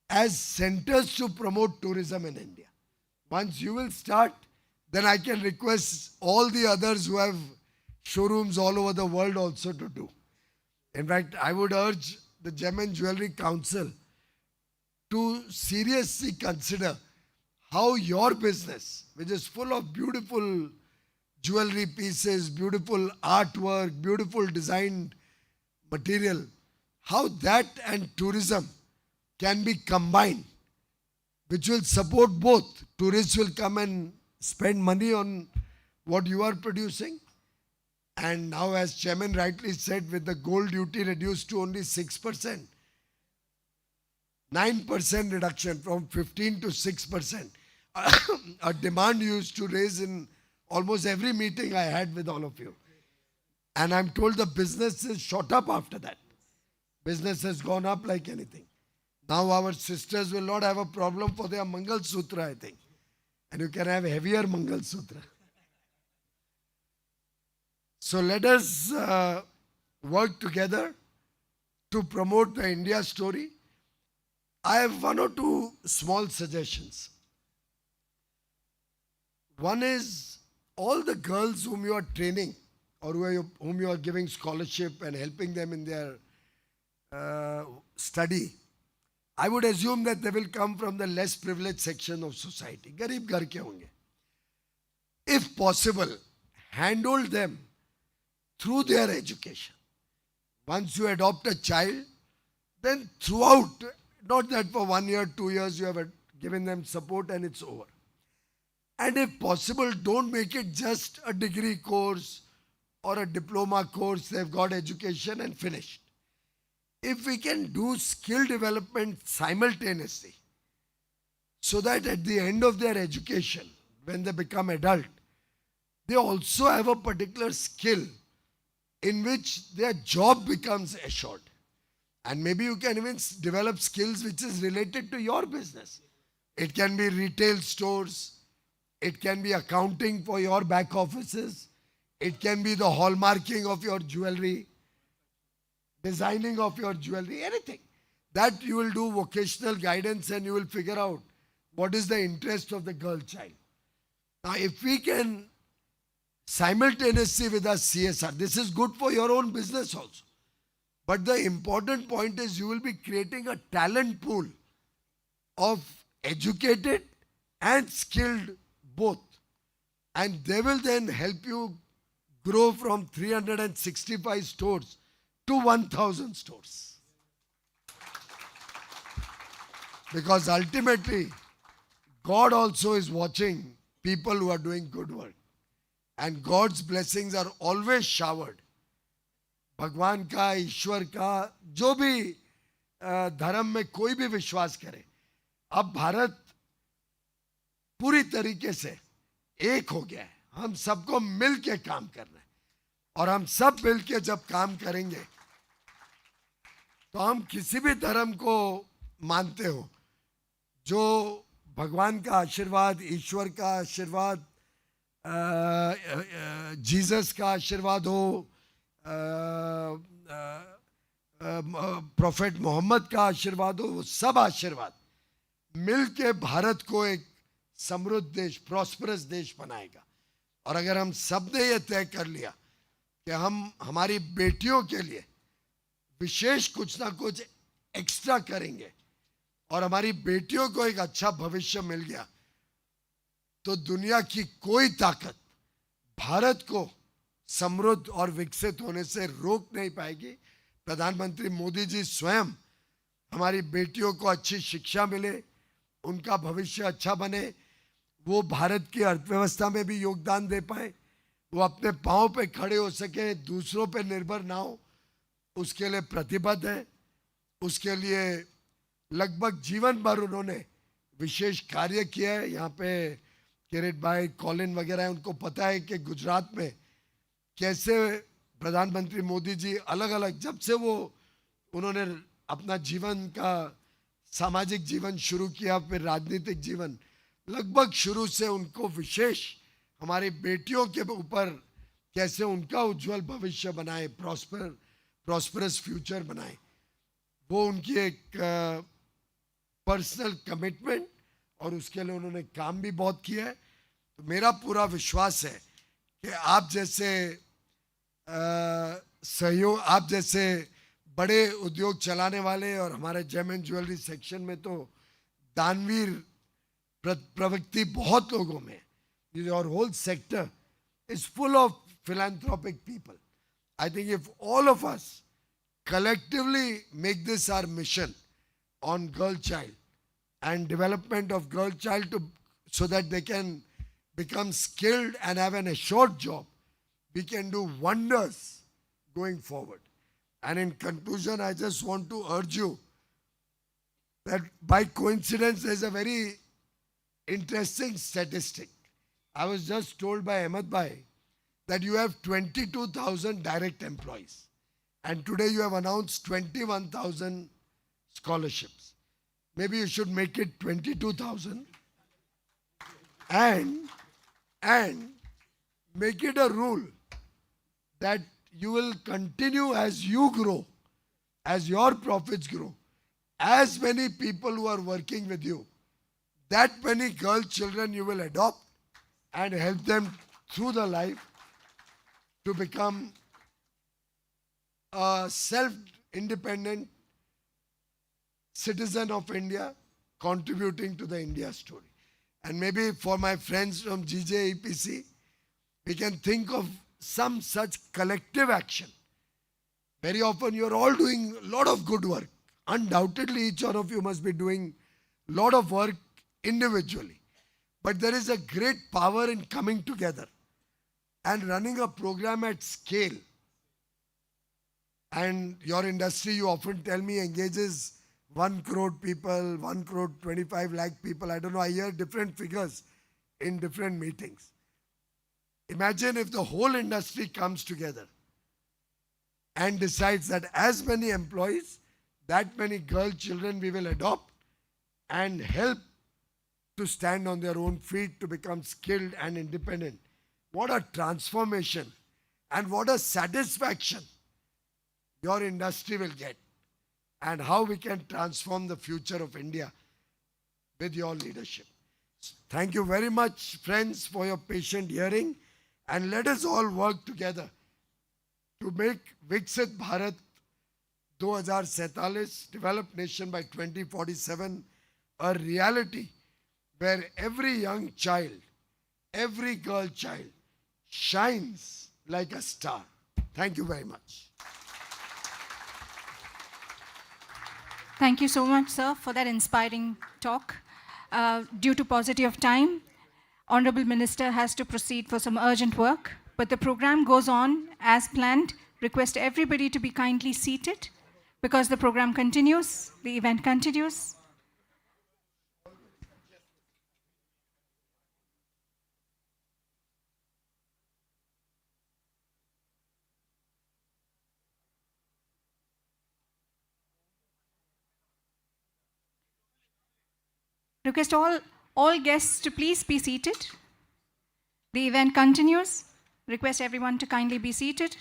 as centers to promote tourism in India. Once you will start, then I can request all the others who have showrooms all over the world also to do. In fact, I would urge the Gem and Jewelry Council to seriously consider how your business, which is full of beautiful jewelry pieces, beautiful artwork, beautiful designed material, how that and tourism can be combined, which will support both. Tourists will come and spend money on what you are producing. And now, as Chairman rightly said, with the gold duty reduced to only 6%, 9% reduction from 15 to 6%, a demand used to raise in almost every meeting I had with all of you. And I'm told the business is shot up after that. Business has gone up like anything. Now our sisters will not have a problem for their Mangal Sutra, I think. And you can have heavier Mangal Sutra. So let us work together to promote the India story. I have one or two small suggestions. One is all the girls whom you are training or whom you are giving scholarship and helping them in their study, I would assume that they will come from the less privileged section of society. Garib ghar ke honge. If possible, handhold them through their education. Once you adopt a child, then throughout, not that for 1 year, 2 years you have given them support and it's over. And if possible, don't make it just a degree course or a diploma course. They've got education and finished. if we can do skill development simultaneously, so that at the end of their education, when they become adult, they also have a particular skill in which their job becomes assured. And maybe you can even develop skills which is related to your business. It can be retail stores, it can be accounting for your back offices, it can be the hallmarking of your jewelry, designing of your jewelry, anything. That you will do vocational guidance and you will figure out what is the interest of the girl child. Now, if we can simultaneously with our CSR, this is good for your own business also. But the important point is you will be creating a talent pool of educated and skilled both. And they will then help you grow from 365 stores to 1,000 stores. Because ultimately, God also is watching people who are doing good work. And God's blessings are always showered. भगवान का, ईश्वर का, जो भी धर्म में कोई भी विश्वास करे, अब भारत पूरी तरीके से एक हो गया है. हम सबको मिल के काम करना है. और हम सब मिल के जब काम करेंगे, तो हम किसी भी धर्म को मानते हो, जो भगवान का आशीर्वाद, ईश्वर का आशीर्वाद, जीसस का आशीर्वाद हो, प्रोफेट मोहम्मद का आशीर्वाद हो, वो सब आशीर्वाद मिलके भारत को एक समृद्ध देश, प्रॉस्परस देश बनाएगा. और अगर हम सब ने ये तय कर लिया कि हम हमारी बेटियों के लिए विशेष कुछ ना कुछ एक्स्ट्रा करेंगे और हमारी बेटियों को एक अच्छा भविष्य मिल गया, तो दुनिया की कोई ताकत भारत को समृद्ध और विकसित होने से रोक नहीं पाएगी. प्रधानमंत्री मोदी जी स्वयं हमारी बेटियों को अच्छी शिक्षा मिले, उनका भविष्य अच्छा बने, वो भारत की अर्थव्यवस्था में भी योगदान दे पाए, वो अपने पांव पे खड़े हो सके, दूसरों पे निर्भर ना हो, उसके लिए प्रतिबद्ध है. उसके लिए लगभग जीवन भर उन्होंने विशेष कार्य किया है. यहाँ पे किरीट भाई, कॉलिन वगैरह है, उनको पता है कि गुजरात में कैसे प्रधानमंत्री मोदी जी अलग अलग, जब से वो उन्होंने अपना जीवन का सामाजिक जीवन शुरू किया, फिर राजनीतिक जीवन, लगभग शुरू से उनको विशेष हमारी बेटियों के ऊपर कैसे उनका उज्जवल भविष्य बनाए, प्रॉस्परस फ्यूचर बनाए, वो उनकी एक पर्सनल कमिटमेंट, और उसके लिए उन्होंने काम भी बहुत किया है. तो मेरा पूरा विश्वास है कि आप जैसे सहयोग, आप जैसे बड़े उद्योग चलाने वाले, और हमारे जेम एंड ज्वेलरी सेक्शन में तो दानवीर प्रवृत्ति बहुत लोगों में, और whole sector is full of philanthropic people. I think if all of us collectively make this our mission on girl child and development of girl child so that they can become skilled and have an assured job, we can do wonders going forward. And in conclusion, I just want to urge you that by coincidence, there's a very interesting statistic. I was just told by Ahmed Bhai that you have 22,000 direct employees. And today you have announced 21,000 scholarships. Maybe you should make it 22,000 and make it a rule that you will continue as you grow, as your profits grow, as many people who are working with you, that many girl children you will adopt and help them through the life to become a self-independent citizen of India, contributing to the India story. And maybe for my friends from GJEPC, we can think of some such collective action. Very often you're all doing a lot of good work. Undoubtedly, each one of you must be doing a lot of work individually. But there is a great power in coming together and running a program at scale And your industry, you often tell me, engages 1 crore people, 1 crore 25 lakh people. I don't know, I hear different figures in different meetings. Imagine if the whole industry comes together and decides that as many employees, that many girl children we will adopt and help to stand on their own feet, to become skilled and independent. What a transformation and what a satisfaction your industry will get, and how we can transform the future of India with your leadership. Thank you very much, friends, for your patient hearing, and let us all work together to make Viksit Bharat 2047, developed nation by 2047, a reality where every young child, every girl child shines like a star. Thank you very much. Thank you so much, sir, for that inspiring talk. Due to paucity of time, Honourable Minister has to proceed for some urgent work, but the program goes on as planned. Request everybody to be kindly seated because the program continues, the event continues. Request all guests to please be seated. The event continues. Request everyone to kindly be seated.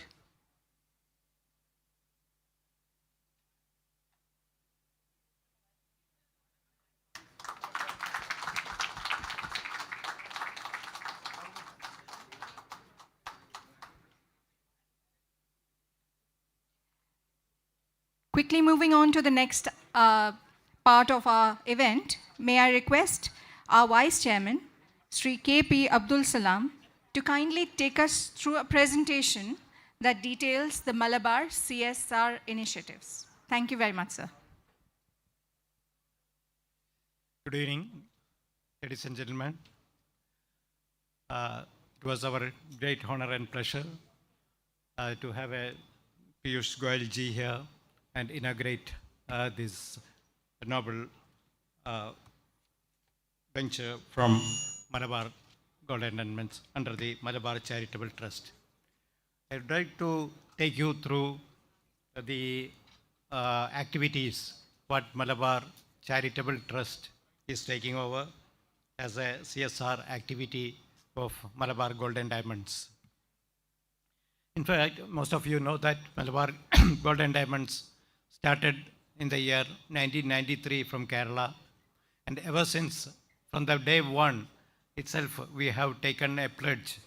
Quickly moving on to the next part of our event, may I request our Vice Chairman, Shri K.P. Abdul Salam, to kindly take us through a presentation that details the Malabar CSR initiatives. Thank you very much, sir. Good evening, ladies and gentlemen. It was our great honor and pleasure to have a Piyush Goyal ji here and inaugurate this noble venture from Malabar Gold Endowments under the Malabar Charitable Trust. I would like to take you through the activities what Malabar Charitable Trust is taking over as a CSR activity of Malabar Gold and Diamonds. In fact, most of you know that Malabar Gold and Diamonds started in the year 1993 from Kerala, and ever since, from the day one itself, we have taken a pledge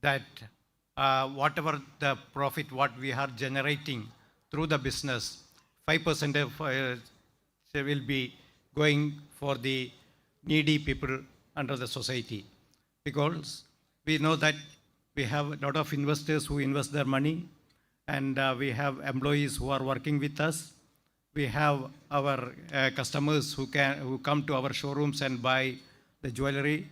that whatever the profit what we are generating through the business, 5% of will be going for the needy people under the society, because we know that we have a lot of investors who invest their money, and we have employees who are working with us. We have our customers who come to our showrooms and buy the jewelry,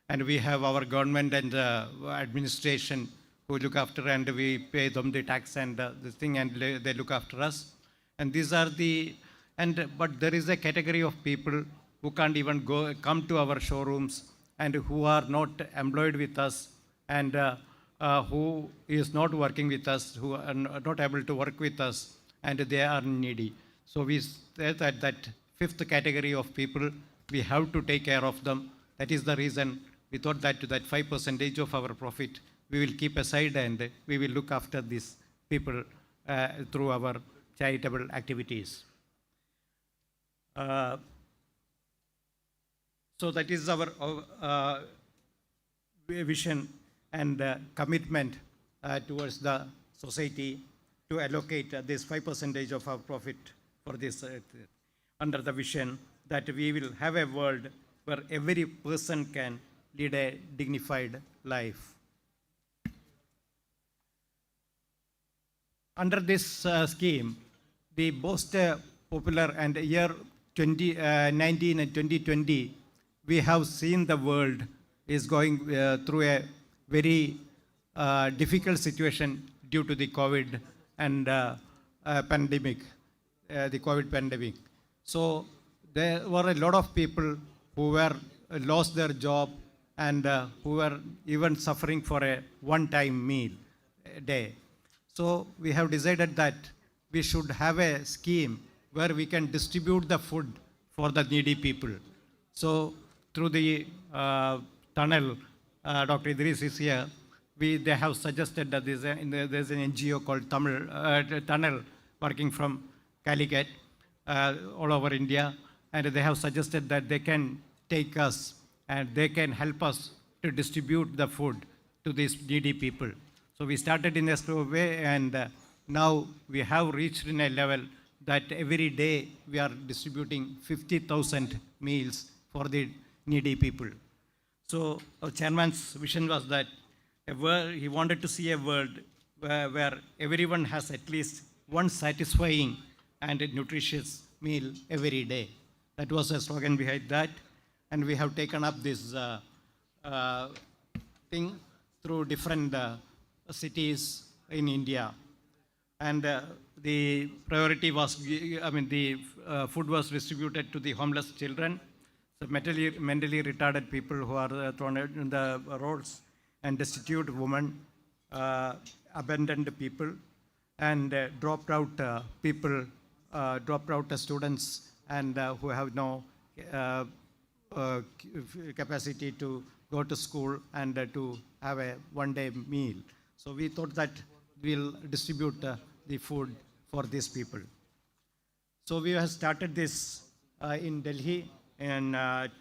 and we have our government and administration who look after, and we pay them the tax and this thing, and they look after us. And these are the but there is a category of people who can't even come to our showrooms and who are not employed with us, and who is not working with us, who are not able to work with us, and they are needy. So we say that fifth category of people, we have to take care of them. That is the reason we thought that 5% of our profit we will keep aside, and we will look after these people through our charitable activities. So that is our vision and commitment towards the society to allocate this 5% of our profit for this under the vision that we will have a world where every person can lead a dignified life. Under this scheme, the most popular and year 2019 and 2020, we have seen the world is going through a very difficult situation due to the COVID, and pandemic, the COVID pandemic. So there were a lot of people who were lost their job and who were even suffering for a one-time meal a day. So we have decided that we should have a scheme where we can distribute the food for the needy people. So through the tunnel, Dr. Idris is here, they have suggested that there's an NGO called Tunnel working from Calicut all over India, and they have suggested that they can take us and they can help us to distribute the food to these needy people. So we started in a slow way, and now we have reached in a level that every day we are distributing 50,000 meals for the needy people. So our chairman's vision was that he wanted to see a world where everyone has at least one satisfying and nutritious meal every day. That was a slogan behind that. And we have taken up this thing through different cities in India. And the priority was, the food was distributed to the homeless children, the mentally retarded people who are thrown out in the roads, and destitute women, abandoned people, and dropped out people, dropped out students, and who have no capacity to go to school and to have a one-day meal. So we thought that we'll distribute the food for these people. So we have started this in Delhi in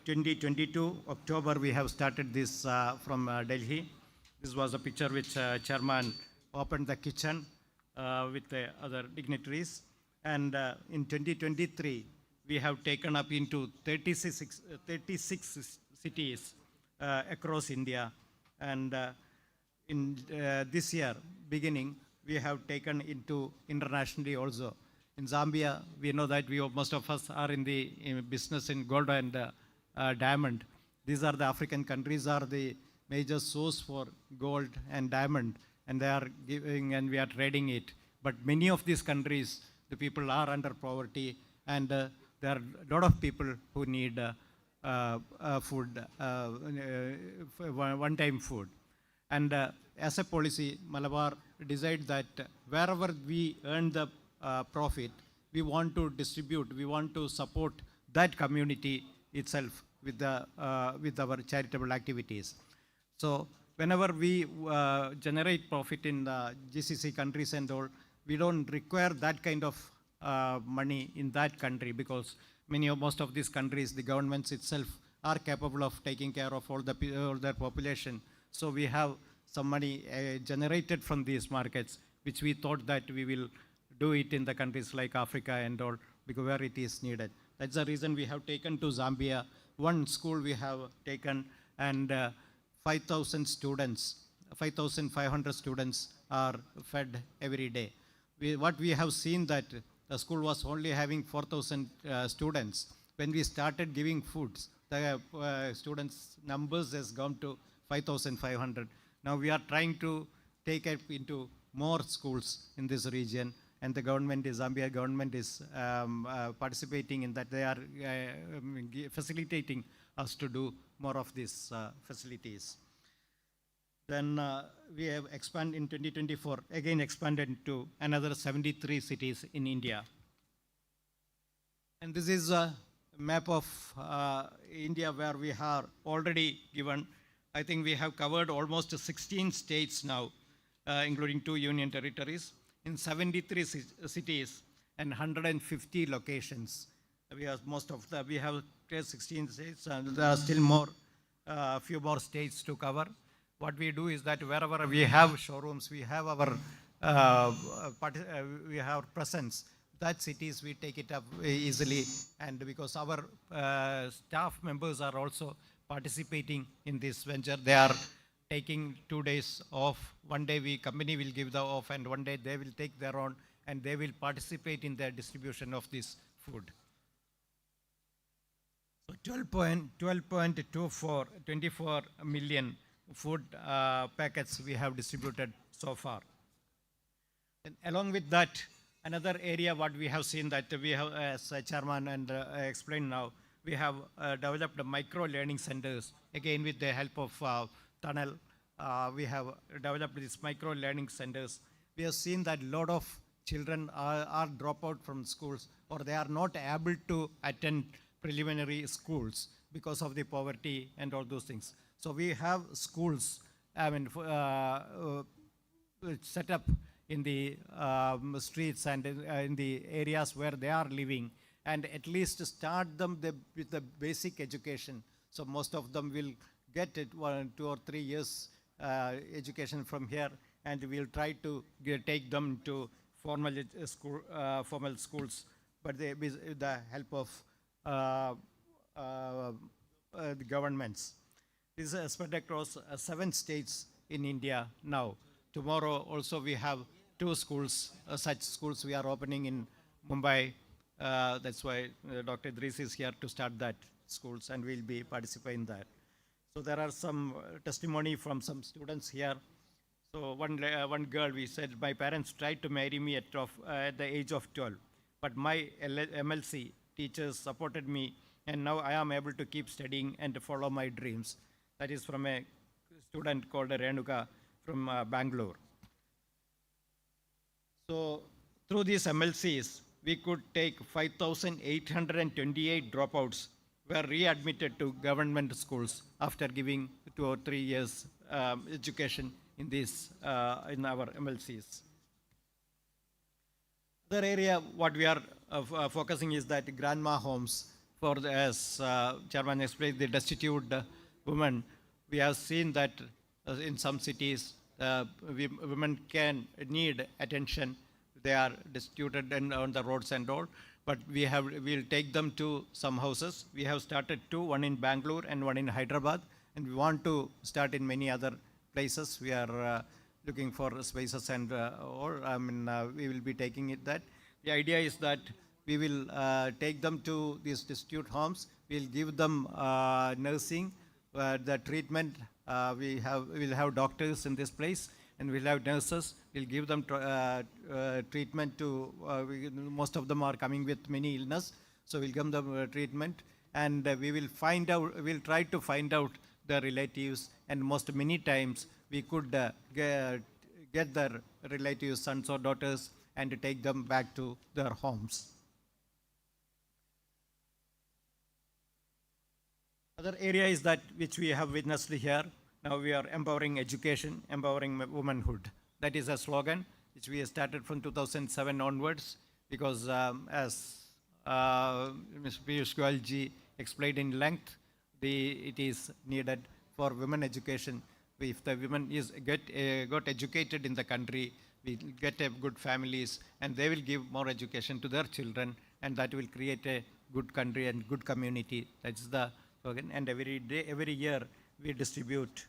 2022, October. We have started this from Delhi. This was a picture which chairman opened the kitchen with the other dignitaries. And in 2023, we have taken up into 36 cities across India. And in this year, beginning, we have taken into internationally also. In Zambia, we know that most of us are in business in gold and diamond. These are the African countries are the major source for gold and diamond, and they are giving and we are trading it. But many of these countries, the people are under poverty, and there are a lot of people who need food, one-time food. And as a policy, Malabar decided that wherever we earn the profit, we want to distribute, we want to support that community itself with our charitable activities. So whenever we generate profit in the GCC countries and all, we don't require that kind of money in that country, because most of these countries, the governments itself are capable of taking care of all their population. So we have some money generated from these markets, which we thought that we will do it in the countries like Africa and all, because where it is needed. That's the reason we have taken to Zambia. One school we have taken, and 5,000 students, 5,500 students are fed every day. What we have seen that the school was only having 4,000 students. When we started giving foods, the students' numbers has gone to 5,500. Now we are trying to take it into more schools in this region, and the government, the Zambia government is participating in that. They are facilitating us to do more of these facilities. Then we have expanded in 2024, again expanded to another 73 cities in India. And this is a map of India where we have already given, I think we have covered almost 16 states now, including 2 union territories, in 73 cities and 150 locations. We have we have 16 states, and there are still more, few more states to cover. What we do is that wherever we have showrooms, we have our we have presence. That cities we take it up easily, and because our staff members are also participating in this venture, they are taking 2 days off. One day company will give the off, and one day they will take their own, and they will participate in the distribution of this food. So 24 million food packets we have distributed so far. And along with that, Another area what we have seen that we have, as chairman and explained now, we have developed micro learning centers. Again, with the help of Tunnel, we have developed these micro learning centers. We have seen that a lot of children are drop out from schools, or they are not able to attend preliminary schools because of the poverty and all those things. So we have schools, set up in the streets and in the areas where they are living, and at least start them with the basic education. So most of them will get it 1, 2 or 3 years education from here, and we'll try to take them to formal schools, but with the help of the governments. This is spread across 7 states in India now. Tomorrow also we have 2 schools, such schools we are opening in Mumbai. That's why Dr. Idris is here to start that schools, and we'll be participating in that. So there are some testimony from some students here. So one girl, we said, my parents tried to marry me at the age of 12, but my MLC teachers supported me, and now I am able to keep studying and to follow my dreams. That is from a student called Renuka from Bangalore. So through these MLCs, we could take 5,828 dropouts were readmitted to government schools after giving 2 or 3 years education in these in our MLCs. Other area what we are focusing is that grandma homes for the, as Chairman explained, the destitute women. We have seen that in some cities women can need attention. They are destitute and on the roads and all, but we'll take them to some houses. We have started 2, one in Bangalore and one in Hyderabad, and we want to start in many other places. We are looking for spaces, and we will be taking it that. The idea is that we will take them to these destitute homes. We'll give them nursing, the treatment. We will have doctors in this place, and we'll have nurses. We'll give them treatment to, most of them are coming with many illness, so we'll give them treatment, and we'll try to find out the relatives, and many times we could get their relatives, sons or daughters, and to take them back to their homes. Other area is that which we have witnessed here. Now we are empowering education, empowering womanhood. That is a slogan which we started from 2007 onwards, because as Mr. Piyush Goyal ji explained in length, it is needed for women education. If the women got educated in the country, we get good families, and they will give more education to their children, and that will create a good country and good community. That's the slogan. And every year we distribute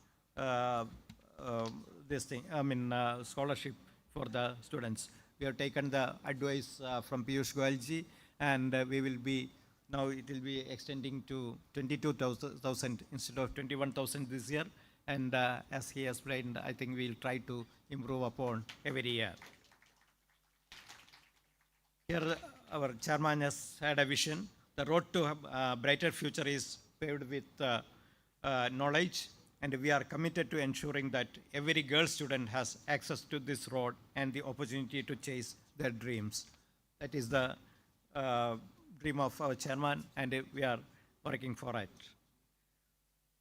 scholarship for the students. We have taken the advice from Piyush Goyal ji, and we will be, now it will be extending to 22,000 instead of 21,000 this year. And as he explained, I think we'll try to improve upon every year. Here our chairman has had a vision. The road to a brighter future is paved with knowledge, and we are committed to ensuring that every girl student has access to this road and the opportunity to chase their dreams. That is the dream of our chairman, and we are working for it.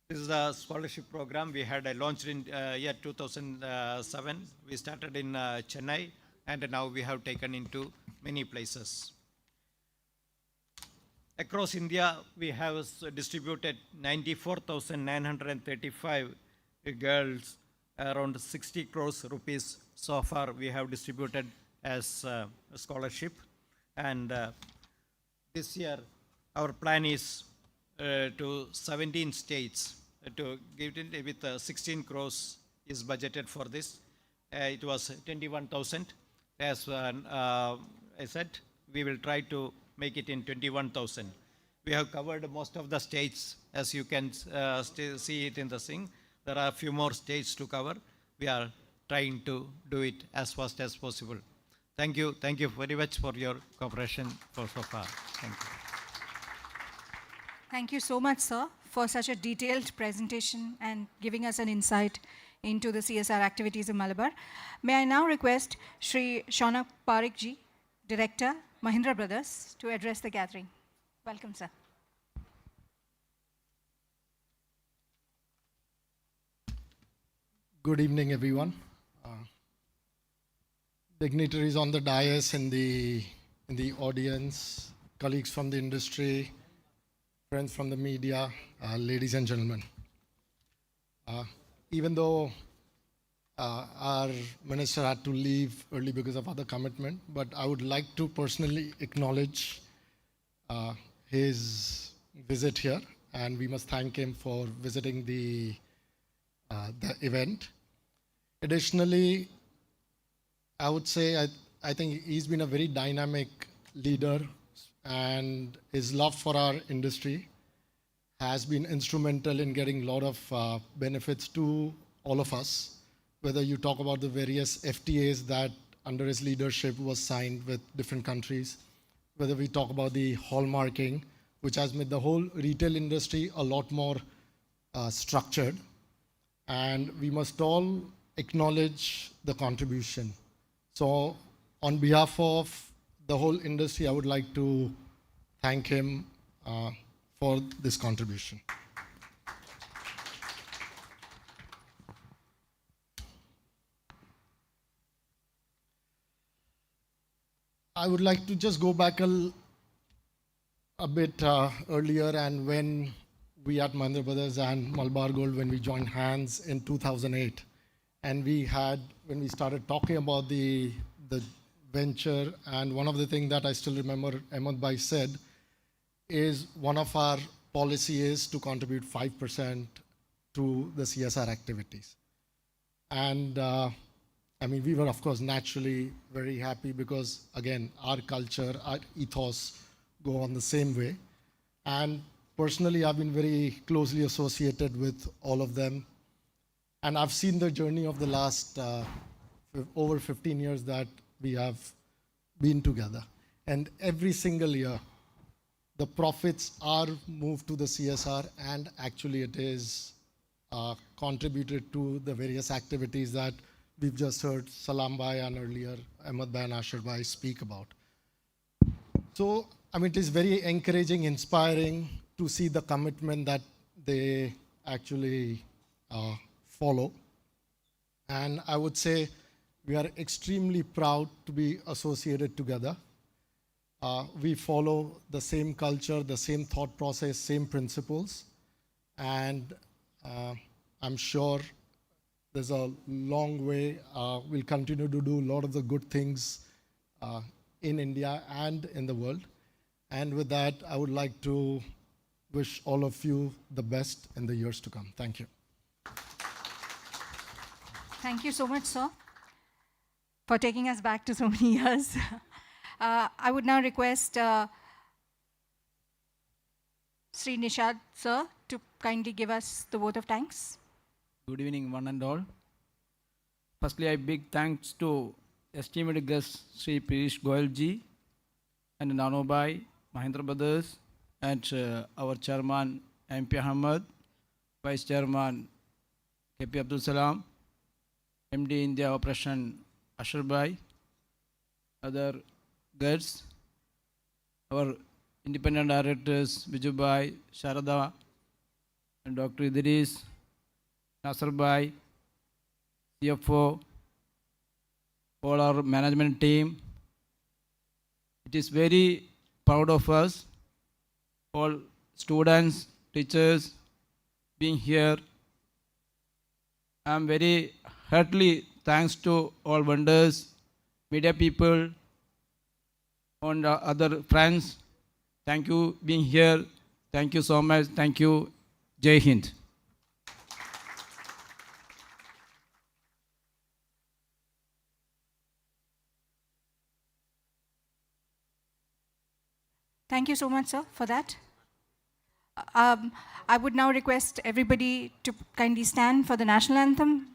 This is a scholarship program we had launched in year 2007. We started in Chennai, and now we have taken into many places. Across India, we have distributed 94,935 girls, around 60 crores rupees so far we have distributed as a scholarship. And this year, our plan is to 17 states to give it with 16 crores is budgeted for this. It was 21,000. As I said, we will try to make it in 21,000. We have covered most of the states, as you can see it in the thing. There are a few more states to cover. We are trying to do it as fast as possible. Thank you. Thank you very much for your cooperation for so far. Thank you. Thank you so much, sir, for such a detailed presentation and giving us an insight into the CSR activities of Malabar. May I now request Shri Shaunak Parikh ji, Director, Mahindra Brothers, to address the gathering. Welcome, sir. Good evening, everyone. Dignitaries on the dais and in the audience, colleagues from the industry, friends from the media, ladies and gentlemen. Even though our minister had to leave early because of other commitment, but I would like to personally acknowledge his visit here, and we must thank him for visiting the event. Additionally, I would say I think he's been a very dynamic leader, and his love for our industry has been instrumental in getting a lot of benefits to all of us. Whether you talk about the various FTAs that under his leadership was signed with different countries, whether we talk about the hallmarking, which has made the whole retail industry a lot more structured. And we must all acknowledge the contribution. So on behalf of the whole industry, I would like to thank him for this contribution. I would like to just go back a bit earlier, and when we at Mahindra Brothers and Malabar Gold, when we joined hands in 2008, and when we started talking about the venture, and one of the things that I still remember Ahmed Bhai said is one of our policy is to contribute 5% to the CSR activities. And I mean, we were, of course, naturally very happy because, again, our culture, our ethos go on the same way. And personally, I've been very closely associated with all of them. And I've seen the journey of the last over 15 years that we have been together. And every single year, the profits are moved to the CSR, and actually it is contributed to the various activities that we've just heard Salam Bhai and earlier Ahmed Bhai and Ashar Bhai speak about. So, I mean, it is very encouraging, inspiring to see the commitment that they actually follow. And I would say we are extremely proud to be associated together. We follow the same culture, the same thought process, same principles. And I'm sure there's a long way. We'll continue to do a lot of the good things in India and in the world. And with that, I would like to wish all of you the best in the years to come. Thank you. Thank you so much, sir, for taking us back to so many years. I would now request Sri Nishad, sir, to kindly give us the vote of thanks. Good evening, one and all. Firstly, a big thanks to esteemed guest Shri Piyush Goyal ji and Nanobai, Mahindra Brothers, and our chairman MP Ahammed, Vice Chairman KP Abdul Salam, MD India Operation Ashar Bhai, other guests, our independent directors Biju Bhai, Sharada, and Dr. Idris, Nasser Bhai, CFO, all our management team. It is very proud of us, all students, teachers being here. I am very heartily thanks to all vendors, media people, and other friends. Thank you being here. Thank you so much. Thank you. Jai Hind. Thank you so much, sir, for that. I would now request everybody to kindly stand for the national anthem.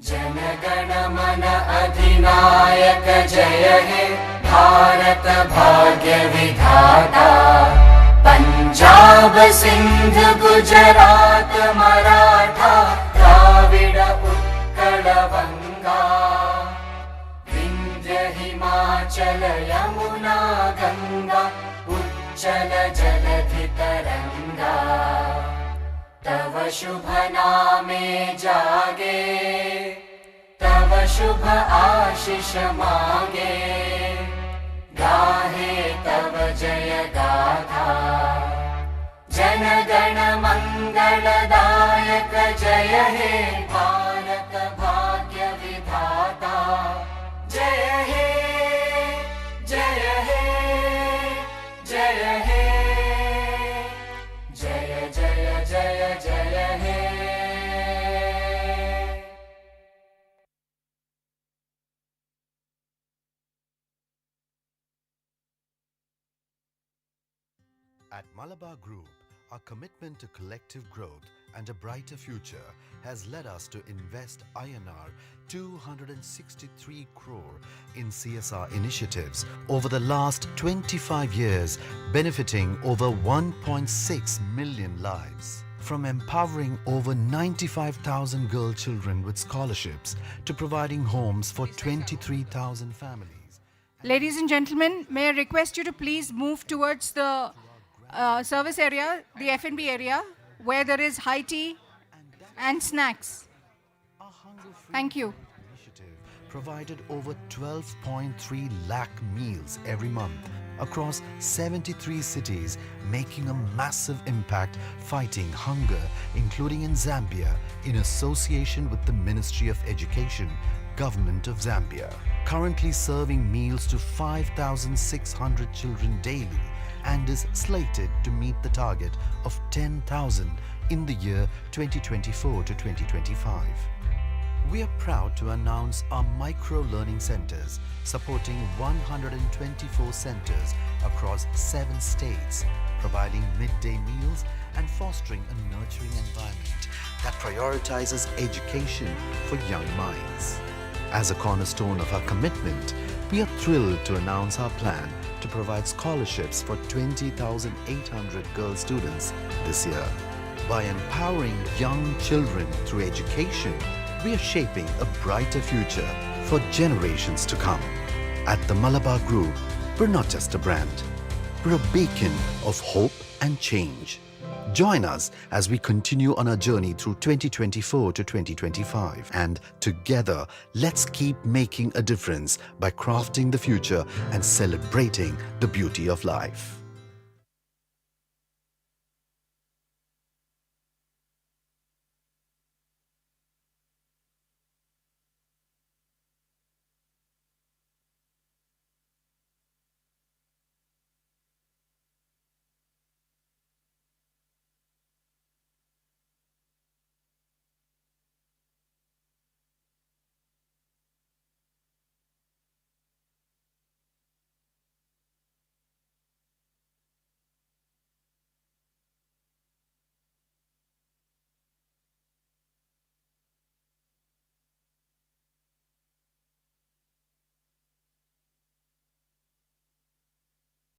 जनगण मन अधिनायक जय हे भारत भाग्य विधाता पंजाब सिंध गुजरात मराठा द्राविड उत्कल बंगा विंध्य हिमाचल यमुना गंगा उच्चल जलधि तरंगा तव शुभ नामे जागे तव शुभ आशीष मागे गाहे तव जय गाथा जनगण मंगलदायक जय हे भारत भाग्य विधाता जय हे जय हे जय हे जय जय जय जय हे At Malabar Group, our commitment to collective growth and a brighter future has led us to invest INR 263 crore in CSR initiatives over the last 25 years, benefiting over 1.6 million lives. From empowering over 95,000 girl children with scholarships to providing homes for 23,000 families. Ladies and gentlemen, may I request you to please move towards the service area, the F&B area, where there is high tea and snacks. Thank you. Initiative provided over 12.3 lakh meals every month across 73 cities, making a massive impact fighting hunger, including in Zambia, in association with the Ministry of Education, Government of Zambia. Currently serving meals to 5,600 children daily, and is slated to meet the target of 10,000 in the year 2024 to 2025. We are proud to announce our micro-learning centers supporting 124 centers across 7 states, providing midday meals and fostering a nurturing environment that prioritizes education for young minds. As a cornerstone of our commitment, we are thrilled to announce our plan to provide scholarships for 20,800 girl students this year. By empowering young children through education, we are shaping a brighter future for generations to come. At the Malabar Group, we're not just a brand, we're a beacon of hope and change. Join us as we continue on our journey through 2024 to 2025, and together, let's keep making a difference by crafting the future and celebrating the beauty of life.